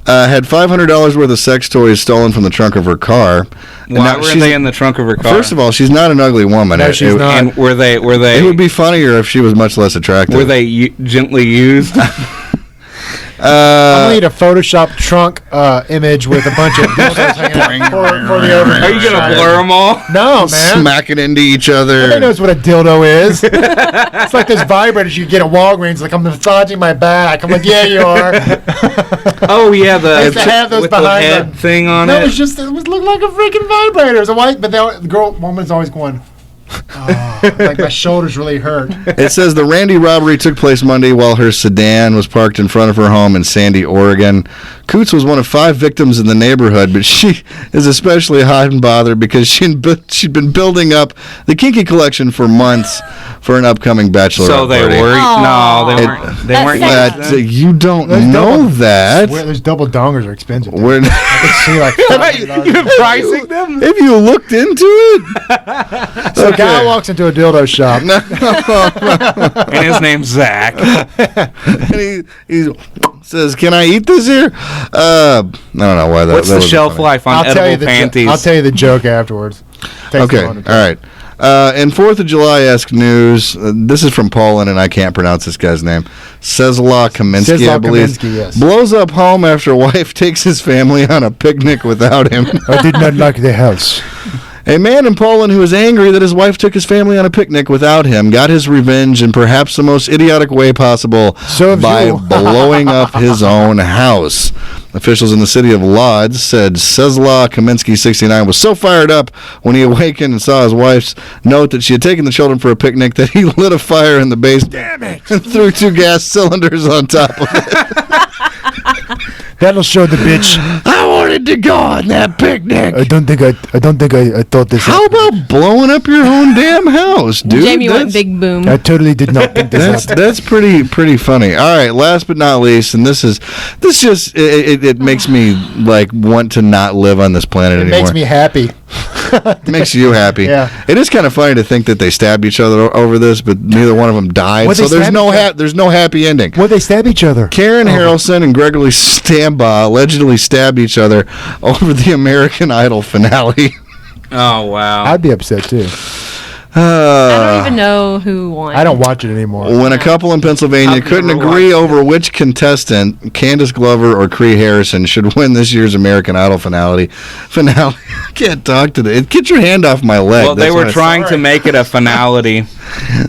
Had $500 worth of sex toys stolen from the trunk of her car. And Why now were she's- they in the trunk of her car? First of all, she's not an ugly woman. No, she's not. and were they? It would be funnier if she was much less attractive. Were they gently used? I'm gonna need a Photoshop trunk image with a bunch of dildos hanging out for the over. Are you gonna blur them all? No, man. smacking into each other? Everybody knows what a dildo is. It's like those vibrators you get at Walgreens. Like, I'm massaging my back. I'm like, yeah, you are. Oh yeah, the used to have those with the behind head the- thing on No, it. it looked like a freaking vibrator. It's a white, but the woman's always going. Oh, like my shoulders really hurt. It says the Randy robbery took place Monday while her sedan was parked in front of her home in Sandy, Oregon. Coots was one of 5 victims in the neighborhood, but she is especially hot and bothered because she'd been building up the kinky collection for months for an upcoming bachelorette So they party. were. Aw. No, they weren't. They That's weren't. sad. used That, then? you don't Those know double- that. Those double dongers are expensive. We're, I could see like $500. You've been pricing them. have you looked into it? So a guy walks into a dildo shop. And his name's Zach. And he says, "Can I eat this here?" I don't know why that. What's that the was shelf funny. life on I'll tell you edible the panties? I'll tell you the joke afterwards. Takes Okay, a all moment to tell. right. And 4th of July-esque news. This is from Poland, and I can't pronounce this guy's name. Czesław Kaminski, I Czesław believe. Kaminski, yes. Blows up home after wife takes his family on a picnic without him. I did not like the house. A man in Poland who is angry that his wife took his family on a picnic without him got his revenge in perhaps the most idiotic way possible by blowing up his own house. Officials in the city of Lodz said Czesław Kamiński, 69, was so fired up when he awakened and saw his wife's note that she had taken the children for a picnic that he lit a fire in the basement and threw 2 gas cylinders on top of it. That'll show the bitch. I wanted to go on that picnic. I don't think I thought this. How about blowing up your own damn house, dude? Jamie went big boom. I totally did not think this. That's pretty funny. All right, last but not least, and this just it makes me like want to not live on this planet anymore. It makes me happy. It makes you happy. Yeah. It is kind of funny to think that they stabbed each other over this, but neither one of them died. What, so there's no happy ending. Well, they stab each other. Karen Harrelson and Gregory Stambaugh allegedly stabbed each other over the American Idol finale. Oh, wow. I'd be upset too. I don't even know who won. I don't watch it anymore. When a couple in Pennsylvania couldn't agree over which contestant, Candace Glover or Cree Harrison, should win this year's American Idol finale. I can't talk today. Get your hand off my leg. Well, they were trying to make it a finality.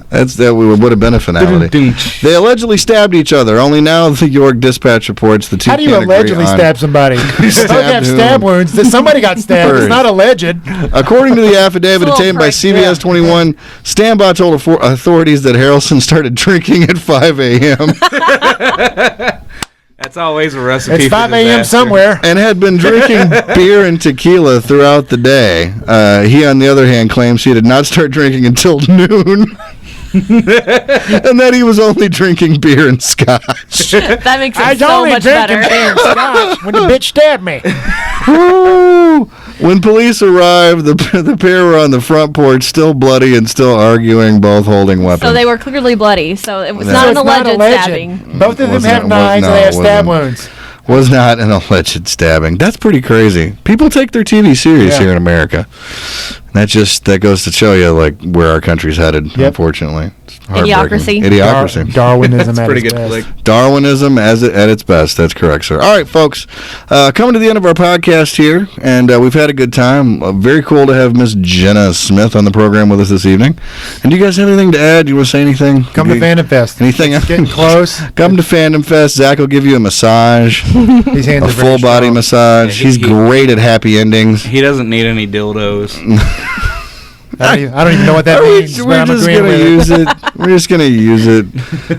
That would have been a finality. They allegedly stabbed each other. Only now the York Dispatch reports the two. How do you allegedly stab somebody? You have stab wounds. Somebody got stabbed. First. It's not alleged. According to the affidavit obtained by CBS 21, Stambaugh told authorities that Harrelson started drinking at 5 a.m. That's always a recipe. It's 5 a.m. somewhere. And had been drinking beer and tequila throughout the day. He, on the other hand, claims he did not start drinking until noon. And that he was only drinking beer and scotch. That makes it so much better. Beer and scotch when the bitch stabbed me. When police arrived, the pair were on the front porch, still bloody and still arguing, both holding weapons. So they were clearly bloody. So it was No. not So an alleged stabbing. Both of them have knives and they have stab wounds. Was not an alleged stabbing. That's pretty crazy. People take their TV serious here in America. That goes to show you like where our country's headed. Unfortunately, Idiocracy. Idiocracy. Darwinism. That's pretty at its good. best. Flick. Darwinism at its best. That's correct, sir. All right, folks. Coming to the end of our podcast here, and we've had a good time. Very cool to have Miss Jenna Smith on the program with us this evening. And do you guys have anything to add? Do you want to say anything? Come to Fandom Fest. Anything? It's getting close. Come to Fandom Fest. Zach will give you a massage, His hands a are very full body strong. massage. Yeah, He's great at happy endings. He doesn't need any dildos. I don't even know what that means. But We're I'm just agreeing gonna with it. use it. We're just gonna use it.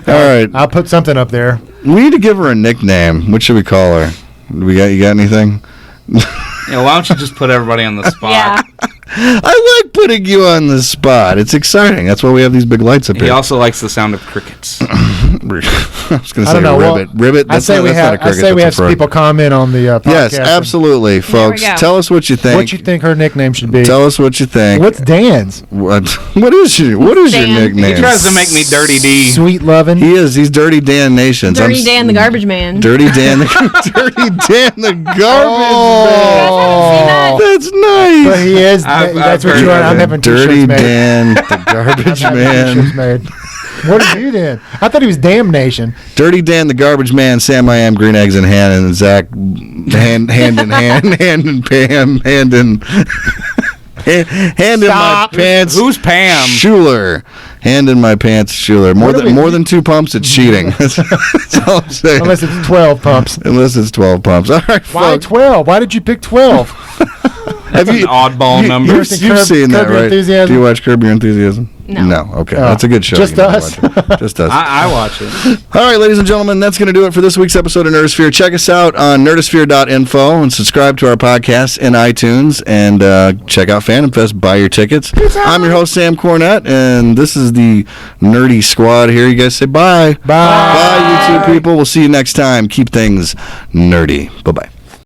All right. I'll put something up there. We need to give her a nickname. What should we call her? You got anything? Yeah, why don't you just put everybody on the spot? Yeah. I like putting you on the spot. It's exciting. That's why we have these big lights up He here. also likes the sound of crickets. I was going to I say don't know. ribbit. Ribbit. I say we have some people comment on the podcast. Yes, absolutely, folks. go. Tell us what you think. What you think her nickname should be? Tell us what you think. What's Dan's? What is your Dan. nickname? He tries to make me Dirty D. Sweet lovin'. He is. He's Dirty Dan Nations. Dirty Dan the garbage man. Dirty Dan. Dirty Dan the garbage man. That's nice. But he is. I've That's what heard you are. of I'm it. having Dirty t-shirts made. Dan the garbage I'm having t-shirts man. made. What are you then? I thought he was Damnation. Dirty Dan the garbage man. Sam I am green eggs in hand, and Zach hand in hand, hand in Pam, hand in my pants. Who's Pam? Schuler. Hand in my pants, Schuler. More than 2 pumps, it's cheating. That's all I'm saying. Unless it's 12 pumps. Unless it's 12 pumps. All right, Why folks. 12? Why did you pick 12? That's an oddball number. You've seen that, Curb Your right? Enthusiasm? Do you watch Curb Your Enthusiasm? No. Okay. That's a good show. Just You need to us? watch it. Just us. I watch it. All right, ladies and gentlemen, that's going to do it for this week's episode of Nerdosphere. Check us out on nerdosphere.info and subscribe to our podcast in iTunes and check out Phantom Fest. Buy your tickets. I'm your host, Sam Cornett, and this is the Nerdy Squad here. You guys say bye. Bye. Bye, you two people. We'll see you next time. Keep things nerdy. Bye-bye.